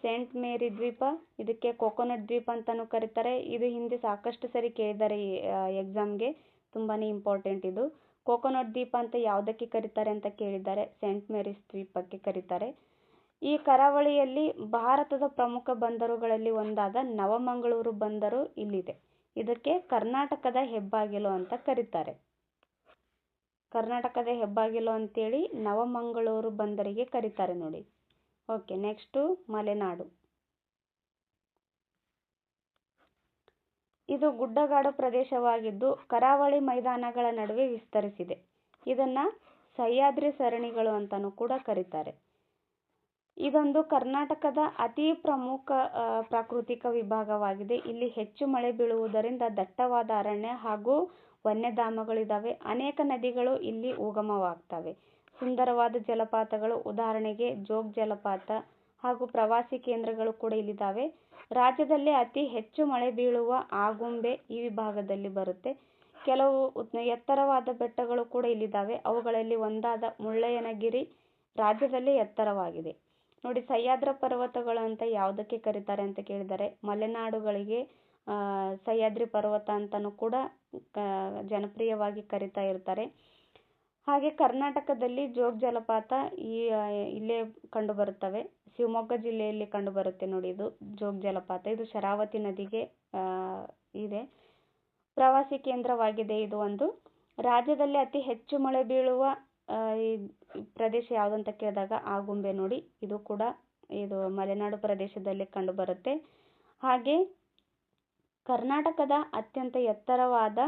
ಸೇಂಟ್ ಮೇರಿ ದ್ವೀಪ, ಇದಕ್ಕೆ ಕೋಕೋನಟ್ ದ್ವೀಪ ಅಂತಲೂ ಕರೀತಾರೆ. ಇದು ಹಿಂದೆ ಸಾಕಷ್ಟು ಸರಿ ಕೇಳಿದ್ದಾರೆ ಎಕ್ಸಾಮ್ಗೆ, ತುಂಬಾ ಇಂಪಾರ್ಟೆಂಟ್ ಇದು. ಕೋಕೋನಟ್ ದ್ವೀಪ ಅಂತ ಯಾವುದಕ್ಕೆ ಕರೀತಾರೆ ಅಂತ ಕೇಳಿದ್ದಾರೆ, ಸೇಂಟ್ ಮೇರಿಸ್ ದ್ವೀಪಕ್ಕೆ ಕರೀತಾರೆ. ಈ ಕರಾವಳಿಯಲ್ಲಿ ಭಾರತದ ಪ್ರಮುಖ ಬಂದರುಗಳಲ್ಲಿ ಒಂದಾದ ನವಮಂಗಳೂರು ಬಂದರು ಇಲ್ಲಿದೆ. ಇದಕ್ಕೆ ಕರ್ನಾಟಕದ ಹೆಬ್ಬಾಗಿಲು ಅಂತ ಕರೀತಾರೆ. ಕರ್ನಾಟಕದ ಹೆಬ್ಬಾಗಿಲು ಅಂತೇಳಿ ನವಮಂಗಳೂರು ಬಂದರಿಗೆ ಕರೀತಾರೆ ನೋಡಿ. Okay, next Malenadu. ಇದು ಗುಡ್ಡಗಾಡು ಪ್ರದೇಶವಾಗಿದ್ದು ಕರಾವಳಿ ಮೈದಾನಗಳ ನಡುವೆ ವಿಸ್ತರಿಸಿದೆ. ಇದನ್ನು ಸಹ್ಯಾದ್ರಿ ಸರಣಿಗಳು ಅಂತಲೂ ಕೂಡ ಕರೀತಾರೆ. ಇದೊಂದು ಕರ್ನಾಟಕದ ಅತಿ ಪ್ರಮುಖ ಪ್ರಾಕೃತಿಕ ವಿಭಾಗವಾಗಿದೆ. ಇಲ್ಲಿ ಹೆಚ್ಚು ಮಳೆ ಬೀಳುವುದರಿಂದ ದಟ್ಟವಾದ ಅರಣ್ಯ ಹಾಗೂ ವನ್ಯಧಾಮಗಳಿದ್ದಾವೆ. ಅನೇಕ ನದಿಗಳು ಇಲ್ಲಿ ಉಗಮವಾಗ್ತವೆ. ಸುಂದರವಾದ ಜಲಪಾತಗಳು, ಉದಾಹರಣೆಗೆ ಜೋಗ್ ಜಲಪಾತ ಹಾಗೂ ಪ್ರವಾಸಿ ಕೇಂದ್ರಗಳು ಕೂಡ ಇಲ್ಲಿದ್ದಾವೆ. ರಾಜ್ಯದಲ್ಲಿ ಅತಿ ಹೆಚ್ಚು ಮಳೆ ಬೀಳುವ ಆಗುಂಬೆ ಈ ವಿಭಾಗದಲ್ಲಿ ಬರುತ್ತೆ. ಕೆಲವು ಎತ್ತರವಾದ ಬೆಟ್ಟಗಳು ಕೂಡ ಇಲ್ಲಿದ್ದಾವೆ. ಅವುಗಳಲ್ಲಿ ಒಂದಾದ ಮುಳ್ಳಯ್ಯನಗಿರಿ ರಾಜ್ಯದಲ್ಲಿ ಎತ್ತರವಾಗಿದೆ. ನೋಡಿ, ಸಹ್ಯಾದ್ರಿ ಪರ್ವತಗಳು ಅಂತ ಯಾವುದಕ್ಕೆ ಕರೀತಾರೆ ಅಂತ ಕೇಳಿದ್ದಾರೆ. ಮಲೆನಾಡುಗಳಿಗೆ ಸಹ್ಯಾದ್ರಿ ಪರ್ವತ ಅಂತಲೂ ಕೂಡ ಜನಪ್ರಿಯವಾಗಿ ಕರೀತಾ ಇರ್ತಾರೆ. ಹಾಗೆ ಕರ್ನಾಟಕದಲ್ಲಿ ಜೋಗ ಜಲಪಾತ ಇಲ್ಲೇ ಕಂಡುಬರುತ್ತವೆ. ಶಿವಮೊಗ್ಗ ಜಿಲ್ಲೆಯಲ್ಲಿ ಕಂಡುಬರುತ್ತೆ ನೋಡಿ ಇದು ಜೋಗ ಜಲಪಾತ. ಇದು ಶರಾವತಿ ನದಿಗೆ ಇದೆ. ಪ್ರವಾಸಿ ಕೇಂದ್ರವಾಗಿದೆ ಇದು ಒಂದು. ರಾಜ್ಯದಲ್ಲಿ ಅತಿ ಹೆಚ್ಚು ಮಳೆ ಬೀಳುವ ಈ ಪ್ರದೇಶ ಯಾವುದಂತ ಕೇಳಿದಾಗ ಆಗುಂಬೆ ನೋಡಿ. ಇದು ಕೂಡ ಇದು ಮಲೆನಾಡು ಪ್ರದೇಶದಲ್ಲಿ ಕಂಡುಬರುತ್ತೆ. ಹಾಗೆ ಕರ್ನಾಟಕದ ಅತ್ಯಂತ ಎತ್ತರವಾದ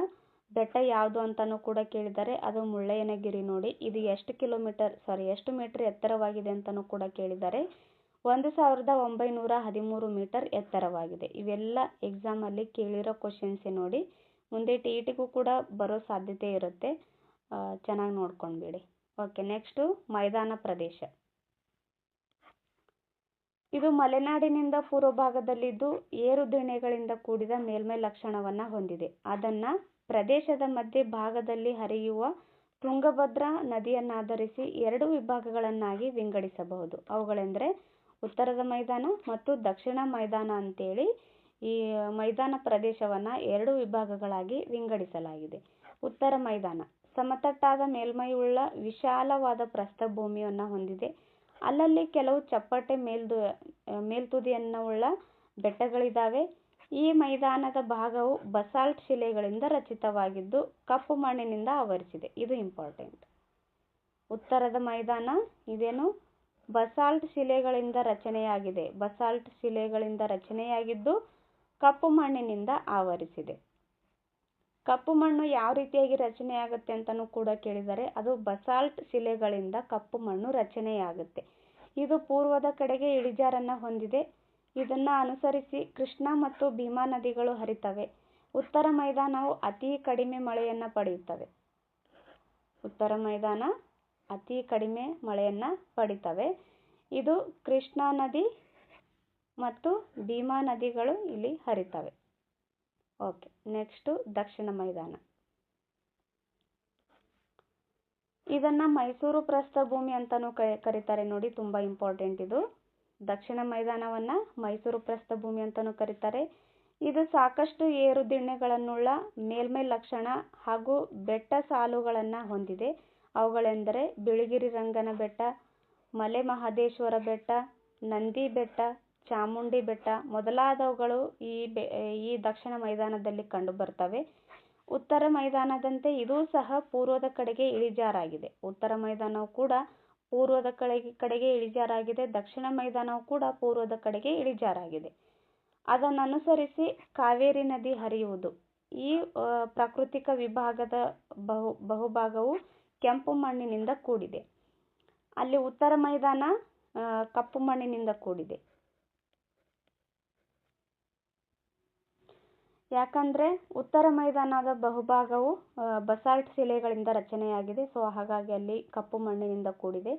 ಬೆಟ್ಟ ಯಾವುದು ಅಂತಾನೂ ಕೂಡ ಕೇಳಿದ್ದಾರೆ. ಅದು ಮುಳ್ಳಯ್ಯನಗಿರಿ ನೋಡಿ. ಇದು ಎಷ್ಟು ಮೀಟರ್ ಎತ್ತರವಾಗಿದೆ ಅಂತಾನೂ ಕೂಡ ಕೇಳಿದ್ದಾರೆ. 1913 ಮೀಟರ್ ಎತ್ತರವಾಗಿದೆ. ಇವೆಲ್ಲ ಎಕ್ಸಾಮಲ್ಲಿ ಕೇಳಿರೋ ಕ್ವಶನ್ಸೇ ನೋಡಿ. ಮುಂದೆ TETಗೂ ಕೂಡ ಬರೋ ಸಾಧ್ಯತೆ ಇರುತ್ತೆ. ಚೆನ್ನಾಗಿ ನೋಡ್ಕೊಂಡ್ಬಿಡಿ. ಓಕೆ, ನೆಕ್ಸ್ಟು ಮೈದಾನ ಪ್ರದೇಶ. ಇದು ಮಲೆನಾಡಿನಿಂದ ಪೂರ್ವ ಭಾಗದಲ್ಲಿದ್ದು ಏರು ದಿಣ್ಣೆಗಳಿಂದ ಕೂಡಿದ ಮೇಲ್ಮೈ ಲಕ್ಷಣವನ್ನು ಹೊಂದಿದೆ. ಅದನ್ನು ಪ್ರದೇಶದ ಮಧ್ಯ ಭಾಗದಲ್ಲಿ ಹರಿಯುವ ತುಂಗಭದ್ರಾ ನದಿಯನ್ನಾಧರಿಸಿ 2 ವಿಭಾಗಗಳನ್ನಾಗಿ ವಿಂಗಡಿಸಬಹುದು. ಅವುಗಳೆಂದರೆ ಉತ್ತರದ ಮೈದಾನ ಮತ್ತು ದಕ್ಷಿಣ ಮೈದಾನ ಅಂತೇಳಿ ಈ ಮೈದಾನ ಪ್ರದೇಶವನ್ನು 2 ವಿಭಾಗಗಳಾಗಿ ವಿಂಗಡಿಸಲಾಗಿದೆ. ಉತ್ತರ ಮೈದಾನ ಸಮತಟ್ಟಾದ ಮೇಲ್ಮೈಯುಳ್ಳ ವಿಶಾಲವಾದ ಪ್ರಸ್ಥಭೂಮಿಯನ್ನು ಹೊಂದಿದೆ. ಅಲ್ಲಲ್ಲಿ ಕೆಲವು ಚಪ್ಪಟೆ ಮೇಲ್ತುದಿಯನ್ನುಳ್ಳ ಬೆಟ್ಟಗಳಿದ್ದಾವೆ. ಈ ಮೈದಾನದ ಭಾಗವು ಬಸಾಲ್ಟ್ ಶಿಲೆಗಳಿಂದ ರಚಿತವಾಗಿದ್ದು ಕಪ್ಪು ಮಣ್ಣಿನಿಂದ ಆವರಿಸಿದೆ. ಇದು ಇಂಪಾರ್ಟೆಂಟ್. ಉತ್ತರದ ಮೈದಾನ ಇದೇನು ಬಸಾಲ್ಟ್ ಶಿಲೆಗಳಿಂದ ರಚನೆಯಾಗಿದ್ದು ಕಪ್ಪು ಮಣ್ಣಿನಿಂದ ಆವರಿಸಿದೆ. ಕಪ್ಪು ಮಣ್ಣು ಯಾವ ರೀತಿಯಾಗಿ ರಚನೆಯಾಗುತ್ತೆ ಅಂತಲೂ ಕೂಡ ಕೇಳಿದ್ದಾರೆ. ಅದು ಬಸಾಲ್ಟ್ ಶಿಲೆಗಳಿಂದ ಕಪ್ಪು ಮಣ್ಣು ರಚನೆಯಾಗುತ್ತೆ. ಇದು ಪೂರ್ವದ ಕಡೆಗೆ ಇಳಿಜಾರನ್ನು ಹೊಂದಿದೆ. ಇದನ್ನು ಅನುಸರಿಸಿ ಕೃಷ್ಣಾ ಮತ್ತು ಭೀಮಾ ನದಿಗಳು ಹರಿತವೆ. ಉತ್ತರ ಮೈದಾನವು ಅತಿ ಕಡಿಮೆ ಮಳೆಯನ್ನು ಪಡೀತವೆ. ಇದು ಕೃಷ್ಣಾ ನದಿ ಮತ್ತು ಭೀಮಾ ನದಿಗಳು ಇಲ್ಲಿ ಹರಿತವೆ. ಓಕೆ, ನೆಕ್ಸ್ಟು ದಕ್ಷಿಣ ಮೈದಾನ. ಇದನ್ನು ಮೈಸೂರು ಪ್ರಸ್ಥಭೂಮಿ ಅಂತಲೂ ಕರೀತಾರೆ ನೋಡಿ. ತುಂಬ ಇಂಪಾರ್ಟೆಂಟ್ ಇದು. ದಕ್ಷಿಣ ಮೈದಾನವನ್ನು ಮೈಸೂರು ಪ್ರಸ್ಥಭೂಮಿ ಅಂತಲೂ ಕರೀತಾರೆ. ಇದು ಸಾಕಷ್ಟು ಏರು ದಿಣ್ಣೆಗಳನ್ನುಳ್ಳ ಮೇಲ್ಮೈ ಲಕ್ಷಣ ಹಾಗೂ ಬೆಟ್ಟ ಸಾಲುಗಳನ್ನು ಹೊಂದಿದೆ. ಅವುಗಳೆಂದರೆ ಬಿಳಿಗಿರಿ ರಂಗನ ಬೆಟ್ಟ, ಮಲೆ ಮಹದೇಶ್ವರ ಬೆಟ್ಟ, ನಂದಿ ಬೆಟ್ಟ, ಚಾಮುಂಡಿ ಬೆಟ್ಟ ಮೊದಲಾದವುಗಳು ಈ ದಕ್ಷಿಣ ಮೈದಾನದಲ್ಲಿ ಕಂಡುಬರ್ತವೆ. ಉತ್ತರ ಮೈದಾನದಂತೆ ಇದೂ ಸಹ ಪೂರ್ವದ ಕಡೆಗೆ ಇಳಿಜಾರಾಗಿದೆ. ಉತ್ತರ ಮೈದಾನವು ಕೂಡ ಪೂರ್ವದ ಕಡೆಗೆ ಇಳಿಜಾರಾಗಿದೆ. ದಕ್ಷಿಣ ಮೈದಾನವು ಕೂಡ ಪೂರ್ವದ ಕಡೆಗೆ ಇಳಿಜಾರಾಗಿದೆ. ಅದನ್ನನುಸರಿಸಿ ಕಾವೇರಿ ನದಿ ಹರಿಯುವುದು. ಈ ಪ್ರಾಕೃತಿಕ ವಿಭಾಗದ ಬಹುಭಾಗವು ಕೆಂಪು ಮಣ್ಣಿನಿಂದ ಕೂಡಿದೆ. ಅಲ್ಲಿ ಉತ್ತರ ಮೈದಾನ ಕಪ್ಪು ಮಣ್ಣಿನಿಂದ ಕೂಡಿದೆ. ಯಾಕಂದರೆ ಉತ್ತರ ಮೈದಾನದ ಬಹುಭಾಗವು ಬಸಾಲ್ಟ್ ಶಿಲೆಗಳಿಂದ ರಚನೆಯಾಗಿದೆ. ಸೊ ಹಾಗಾಗಿ ಅಲ್ಲಿ ಕಪ್ಪು ಮಣ್ಣಿನಿಂದ ಕೂಡಿದೆ.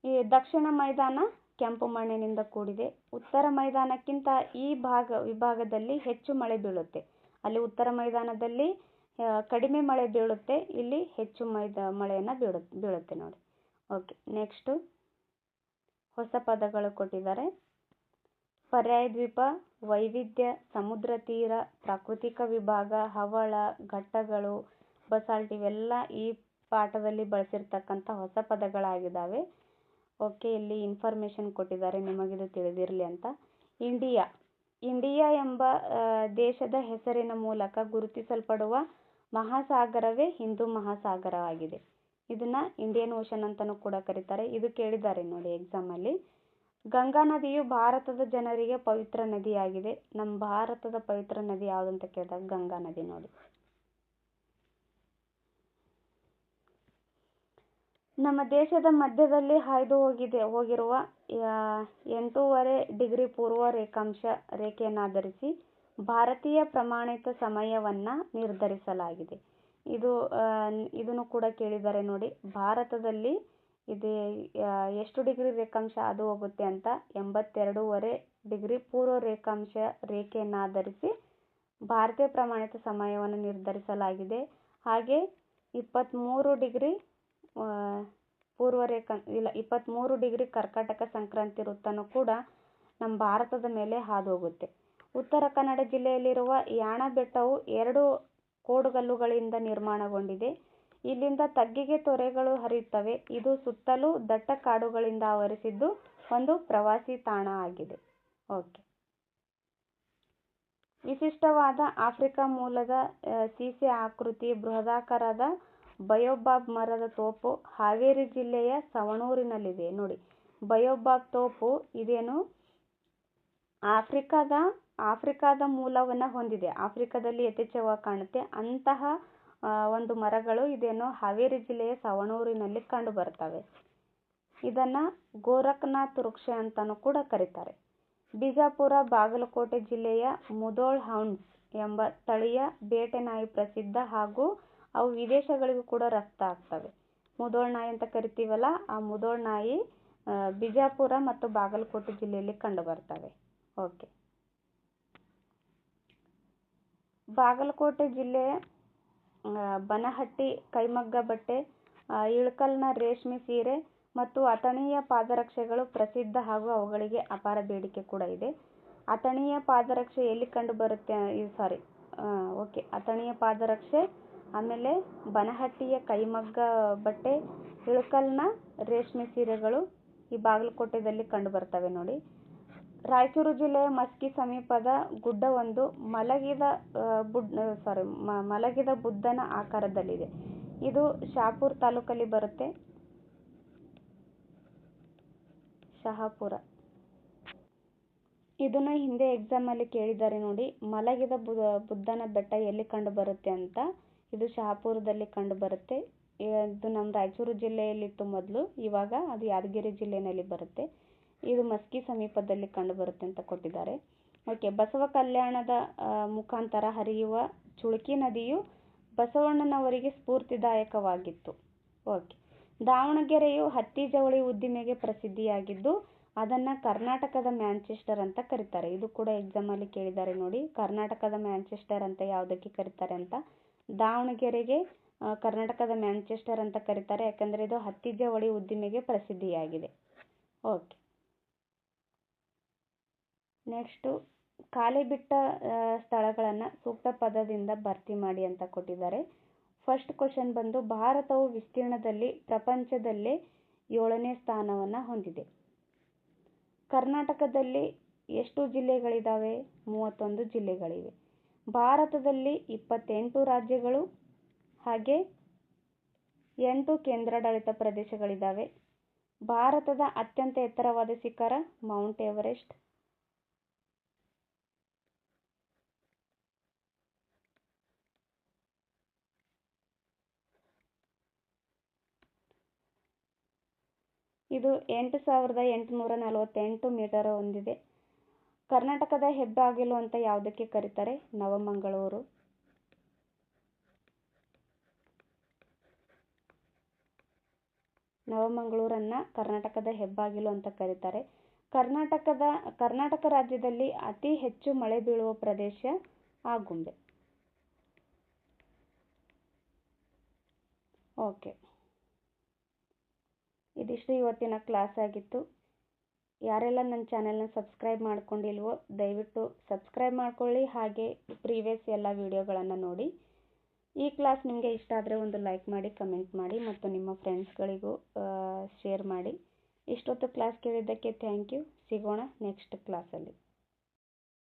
ಈ ದಕ್ಷಿಣ ಮೈದಾನ ಕೆಂಪು ಮಣ್ಣಿನಿಂದ ಕೂಡಿದೆ. ಉತ್ತರ ಮೈದಾನಕ್ಕಿಂತ ಈ ವಿಭಾಗದಲ್ಲಿ ಹೆಚ್ಚು ಮಳೆ ಬೀಳುತ್ತೆ. ಅಲ್ಲಿ ಉತ್ತರ ಮೈದಾನದಲ್ಲಿ ಕಡಿಮೆ ಮಳೆ ಬೀಳುತ್ತೆ. ಇಲ್ಲಿ ಹೆಚ್ಚು ಮಳೆಯನ್ನು ಬೀಳುತ್ತೆ ನೋಡಿ. ಓಕೆ, ನೆಕ್ಸ್ಟು ಹೊಸ ಪದಗಳು ಕೊಟ್ಟಿದ್ದಾರೆ. ಪರ್ಯಾಯ ದ್ವೀಪ, ವೈವಿಧ್ಯ, ಸಮುದ್ರ ತೀರ, ಪ್ರಾಕೃತಿಕ ವಿಭಾಗ, ಹವಳ, ಘಟ್ಟಗಳು, ಬಸಾಲ್ಟ್ ಇವೆಲ್ಲ ಈ ಪಾಠದಲ್ಲಿ ಬಳಸಿರ್ತಕ್ಕಂಥ ಹೊಸ ಪದಗಳಾಗಿದ್ದಾವೆ. ಓಕೆ, ಇಲ್ಲಿ ಇನ್ಫಾರ್ಮೇಷನ್ ಕೊಟ್ಟಿದ್ದಾರೆ ನಿಮಗಿದು ತಿಳಿದಿರಲಿ ಅಂತ. ಇಂಡಿಯಾ ಎಂಬ ದೇಶದ ಹೆಸರಿನ ಮೂಲಕ ಗುರುತಿಸಲ್ಪಡುವ ಮಹಾಸಾಗರವೇ ಹಿಂದೂ ಮಹಾಸಾಗರವಾಗಿದೆ. ಇದನ್ನು ಇಂಡಿಯನ್ ಓಷನ್ ಅಂತಲೂ ಕೂಡ ಕರೀತಾರೆ. ಇದು ಕೇಳಿದ್ದಾರೆ ನೋಡಿ ಎಕ್ಸಾಮಲ್ಲಿ. ಗಂಗಾ ನದಿಯು ಭಾರತದ ಜನರಿಗೆ ಪವಿತ್ರ ನದಿಯಾಗಿದೆ. ನಮ್ಮ ಭಾರತದ ಪವಿತ್ರ ನದಿ ಯಾವುದಂತ ಕೇಳಿದಾಗ ಗಂಗಾ ನದಿ ನೋಡಿ. ನಮ್ಮ ದೇಶದ ಮಧ್ಯದಲ್ಲಿ ಹಾಯ್ದು ಹೋಗಿರುವ 8.5 ಡಿಗ್ರಿ ಪೂರ್ವ ರೇಖಾಂಶ ರೇಖೆಯನ್ನಾಧರಿಸಿ ಭಾರತೀಯ ಪ್ರಮಾಣಿತ ಸಮಯವನ್ನು ನಿರ್ಧರಿಸಲಾಗಿದೆ. ಇದನ್ನು ಕೂಡ ಕೇಳಿದ್ದಾರೆ ನೋಡಿ. ಭಾರತದಲ್ಲಿ ಇದು ಎಷ್ಟು ಡಿಗ್ರಿ ರೇಖಾಂಶ ಹಾದು ಹೋಗುತ್ತೆ ಅಂತ 82.5 ಡಿಗ್ರಿ ಪೂರ್ವ ರೇಖಾಂಶ ರೇಖೆಯನ್ನಾಧರಿಸಿ ಭಾರತೀಯ ಪ್ರಮಾಣಿತ ಸಮಯವನ್ನು ನಿರ್ಧರಿಸಲಾಗಿದೆ. ಹಾಗೆ 23 ಡಿಗ್ರಿ 23 ಡಿಗ್ರಿ ಕರ್ಕಾಟಕ ಸಂಕ್ರಾಂತಿ ವೃತ್ತನೂ ಕೂಡ ನಮ್ಮ ಭಾರತದ ಮೇಲೆ ಹಾದು ಹೋಗುತ್ತೆ. ಉತ್ತರ ಕನ್ನಡ ಜಿಲ್ಲೆಯಲ್ಲಿರುವ ಯಾಣ ಬೆಟ್ಟವು 2 ಕೋಡುಗಲ್ಲುಗಳಿಂದ ನಿರ್ಮಾಣಗೊಂಡಿದೆ. ಇಲ್ಲಿಂದ ತಗ್ಗಿಗೆ ತೊರೆಗಳು ಹರಿಯುತ್ತವೆ. ಇದು ಸುತ್ತಲೂ ದಟ್ಟ ಕಾಡುಗಳಿಂದ ಆವರಿಸಿದ್ದು ಒಂದು ಪ್ರವಾಸಿ ತಾಣ ಆಗಿದೆ. ಓಕೆ. ವಿಶಿಷ್ಟವಾದ ಆಫ್ರಿಕಾ ಮೂಲದ ಸೀಸೆ ಆಕೃತಿ ಬೃಹದಾಕಾರದ ಬಯೋಬಾಬ್ ಮರದ ತೋಪು ಹಾವೇರಿ ಜಿಲ್ಲೆಯ ಸವಣೂರಿನಲ್ಲಿದೆ. ನೋಡಿ, ಬಯೋಬಾಬ್ ತೋಪು ಇದೇನು ಆಫ್ರಿಕಾದ ಮೂಲವನ್ನು ಹೊಂದಿದೆ. ಆಫ್ರಿಕಾದಲ್ಲಿ ಯಥೇಚ್ಛವಾಗಿ ಕಾಣುತ್ತೆ. ಅಂತಹ ಒಂದು ಮರಗಳು ಇದೇನು ಹಾವೇರಿ ಜಿಲ್ಲೆಯ ಸವಣೂರಿನಲ್ಲಿ ಕಂಡು ಬರ್ತವೆ. ಇದನ್ನ ಗೋರಖನಾಥ್ ವೃಕ್ಷ ಅಂತಾನೂ ಕೂಡ ಕರೀತಾರೆ. ಬಿಜಾಪುರ ಬಾಗಲಕೋಟೆ ಜಿಲ್ಲೆಯ ಮುಧೋಳ್ ಹೌಂಡ್ಸ್ ಎಂಬ ತಳಿಯ ಬೇಟೆ ನಾಯಿ ಪ್ರಸಿದ್ಧ ಹಾಗೂ ಅವು ವಿದೇಶಗಳಿಗೂ ಕೂಡ ರಫ್ತಾಗ್ತವೆ. ಮುಧೋಳ್ ನಾಯಿ ಅಂತ ಕರಿತೀವಲ್ಲ, ಆ ಮುಧೋಳ್ ನಾಯಿ ಬಿಜಾಪುರ ಮತ್ತು ಬಾಗಲಕೋಟೆ ಜಿಲ್ಲೆಯಲ್ಲಿ ಕಂಡು ಬರ್ತವೆ. ಓಕೆ. ಬಾಗಲಕೋಟೆ ಜಿಲ್ಲೆಯ ಬನಹಟ್ಟಿ ಕೈಮಗ್ಗ ಬಟ್ಟೆ, ಇಳಕಲ್ನ ರೇಷ್ಮೆ ಸೀರೆ ಮತ್ತು ಅಥಣಿಯ ಪಾದರಕ್ಷೆಗಳು ಪ್ರಸಿದ್ಧ ಹಾಗೂ ಅವುಗಳಿಗೆ ಅಪಾರ ಬೇಡಿಕೆ ಕೂಡ ಇದೆ. ಅಥಣಿಯ ಪಾದರಕ್ಷೆ ಎಲ್ಲಿ ಕಂಡು ಬರುತ್ತೆ? ಅಥಣಿಯ ಪಾದರಕ್ಷೆ, ಆಮೇಲೆ ಬನಹಟ್ಟಿಯ ಕೈಮಗ್ಗ ಬಟ್ಟೆ, ಇಳಕಲ್ನ ರೇಷ್ಮೆ ಸೀರೆಗಳು ಈ ಬಾಗಲಕೋಟೆಯಲ್ಲಿ ಕಂಡು ಬರ್ತವೆ. ನೋಡಿ, ರಾಯಚೂರು ಜಿಲ್ಲೆಯ ಮಸ್ಕಿ ಸಮೀಪದ ಗುಡ್ಡವೊಂದು ಮಲಗಿದ ಬುದ್ಧನ ಆಕಾರದಲ್ಲಿದೆ. ಇದು ಶಹಾಪುರ ತಾಲೂಕಲ್ಲಿ ಬರುತ್ತೆ. ಶಹಾಪುರ. ಇದನ್ನ ಹಿಂದೆ ಎಕ್ಸಾಮ್ ಅಲ್ಲಿ ಕೇಳಿದ್ದಾರೆ ನೋಡಿ, ಮಲಗಿದ ಬುದ್ಧನ ಬೆಟ್ಟ ಎಲ್ಲಿ ಕಂಡು ಬರುತ್ತೆ ಅಂತ. ಇದು ಶಹಾಪುರದಲ್ಲಿ ಕಂಡು ಬರುತ್ತೆ. ಇದು ನಮ್ಮ ರಾಯಚೂರು ಜಿಲ್ಲೆಯಲ್ಲಿತ್ತು ಮೊದಲು, ಇವಾಗ ಅದು ಯಾದಗಿರಿ ಜಿಲ್ಲೆಯಲ್ಲಿ ಬರುತ್ತೆ. ಇದು ಮಸ್ಕಿ ಸಮೀಪದಲ್ಲಿ ಕಂಡು ಬರುತ್ತೆ ಅಂತ ಕೊಟ್ಟಿದ್ದಾರೆ. ಓಕೆ. ಬಸವ ಕಲ್ಯಾಣದ ಮುಖಾಂತರ ಹರಿಯುವ ಚುಳುಕಿ ನದಿಯು ಬಸವಣ್ಣನವರಿಗೆ ಸ್ಫೂರ್ತಿದಾಯಕವಾಗಿತ್ತು. ಓಕೆ. ದಾವಣಗೆರೆಯು ಹತ್ತಿ ಜವಳಿ ಉದ್ದಿಮೆಗೆ ಪ್ರಸಿದ್ಧಿಯಾಗಿದ್ದು ಅದನ್ನು ಕರ್ನಾಟಕದ ಮ್ಯಾಂಚೆಸ್ಟರ್ ಅಂತ ಕರೀತಾರೆ. ಇದು ಕೂಡ ಎಕ್ಸಾಮ್ ಅಲ್ಲಿ ಕೇಳಿದ್ದಾರೆ ನೋಡಿ, ಕರ್ನಾಟಕದ ಮ್ಯಾಂಚೆಸ್ಟರ್ ಅಂತ ಯಾವುದಕ್ಕೆ ಕರೀತಾರೆ ಅಂತ. ದಾವಣಗೆರೆಗೆ ಕರ್ನಾಟಕದ ಮ್ಯಾಂಚೆಸ್ಟರ್ ಅಂತ ಕರೀತಾರೆ, ಯಾಕಂದರೆ ಇದು ಹತ್ತಿ ಜವಳಿ ಉದ್ದಿಮೆಗೆ ಪ್ರಸಿದ್ಧಿಯಾಗಿದೆ. ಓಕೆ. ನೆಕ್ಸ್ಟು ಖಾಲಿ ಬಿಟ್ಟ ಸ್ಥಳಗಳನ್ನು ಸೂಕ್ತ ಪದದಿಂದ ಭರ್ತಿ ಮಾಡಿ ಅಂತ ಕೊಟ್ಟಿದ್ದಾರೆ. ಫಸ್ಟ್ ಕ್ವಶನ್ ಬಂದು, ಭಾರತವು ವಿಸ್ತೀರ್ಣದಲ್ಲಿ ಪ್ರಪಂಚದಲ್ಲೇ 7ನೇ ಸ್ಥಾನವನ್ನು ಹೊಂದಿದೆ. ಕರ್ನಾಟಕದಲ್ಲಿ ಎಷ್ಟು ಜಿಲ್ಲೆಗಳಿದ್ದಾವೆ? 31 ಜಿಲ್ಲೆಗಳಿವೆ. ಭಾರತದಲ್ಲಿ 28 ರಾಜ್ಯಗಳು ಹಾಗೆ 8 ಕೇಂದ್ರಾಡಳಿತ ಪ್ರದೇಶಗಳಿದ್ದಾವೆ. ಭಾರತದ ಅತ್ಯಂತ ಎತ್ತರವಾದ ಶಿಖರ ಮೌಂಟ್ ಎವರೆಸ್ಟ್. ಇದು 8,848 ಮೀಟರ್ ಹೊಂದಿದೆ. ಕರ್ನಾಟಕದ ಹೆಬ್ಬಾಗಿಲು ಅಂತ ಯಾವುದಕ್ಕೆ ಕರೀತಾರೆ? ನವಮಂಗಳೂರು. ನವಮಂಗಳೂರನ್ನ ಕರ್ನಾಟಕದ ಹೆಬ್ಬಾಗಿಲು ಅಂತ ಕರೀತಾರೆ. ಕರ್ನಾಟಕ ರಾಜ್ಯದಲ್ಲಿ ಅತಿ ಹೆಚ್ಚು ಮಳೆ ಬೀಳುವ ಪ್ರದೇಶ ಆಗುಂಬೆ. ಓಕೆ. ಇದಿಷ್ಟು ಇವತ್ತಿನ ಕ್ಲಾಸ್ ಆಗಿತ್ತು. ಯಾರೆಲ್ಲ ನನ್ನ ಚಾನೆಲ್ನ ಸಬ್ಸ್ಕ್ರೈಬ್ ಮಾಡ್ಕೊಂಡಿಲ್ವೋ ದಯವಿಟ್ಟು ಸಬ್ಸ್ಕ್ರೈಬ್ ಮಾಡ್ಕೊಳ್ಳಿ, ಹಾಗೆ ಪ್ರೀವಿಯಸ್ ಎಲ್ಲ ವಿಡಿಯೋಗಳನ್ನು ನೋಡಿ. ಈ ಕ್ಲಾಸ್ ನಿಮಗೆ ಇಷ್ಟ ಆದರೆ ಒಂದು ಲೈಕ್ ಮಾಡಿ, ಕಮೆಂಟ್ ಮಾಡಿ ಮತ್ತು ನಿಮ್ಮ ಫ್ರೆಂಡ್ಸ್ಗಳಿಗೂ ಶೇರ್ ಮಾಡಿ. ಇಷ್ಟೊತ್ತು ಕ್ಲಾಸ್ ಕೇಳಿದ್ದಕ್ಕೆ ಥ್ಯಾಂಕ್ ಯು. ಸಿಗೋಣ ನೆಕ್ಸ್ಟ್ ಕ್ಲಾಸಲ್ಲಿ.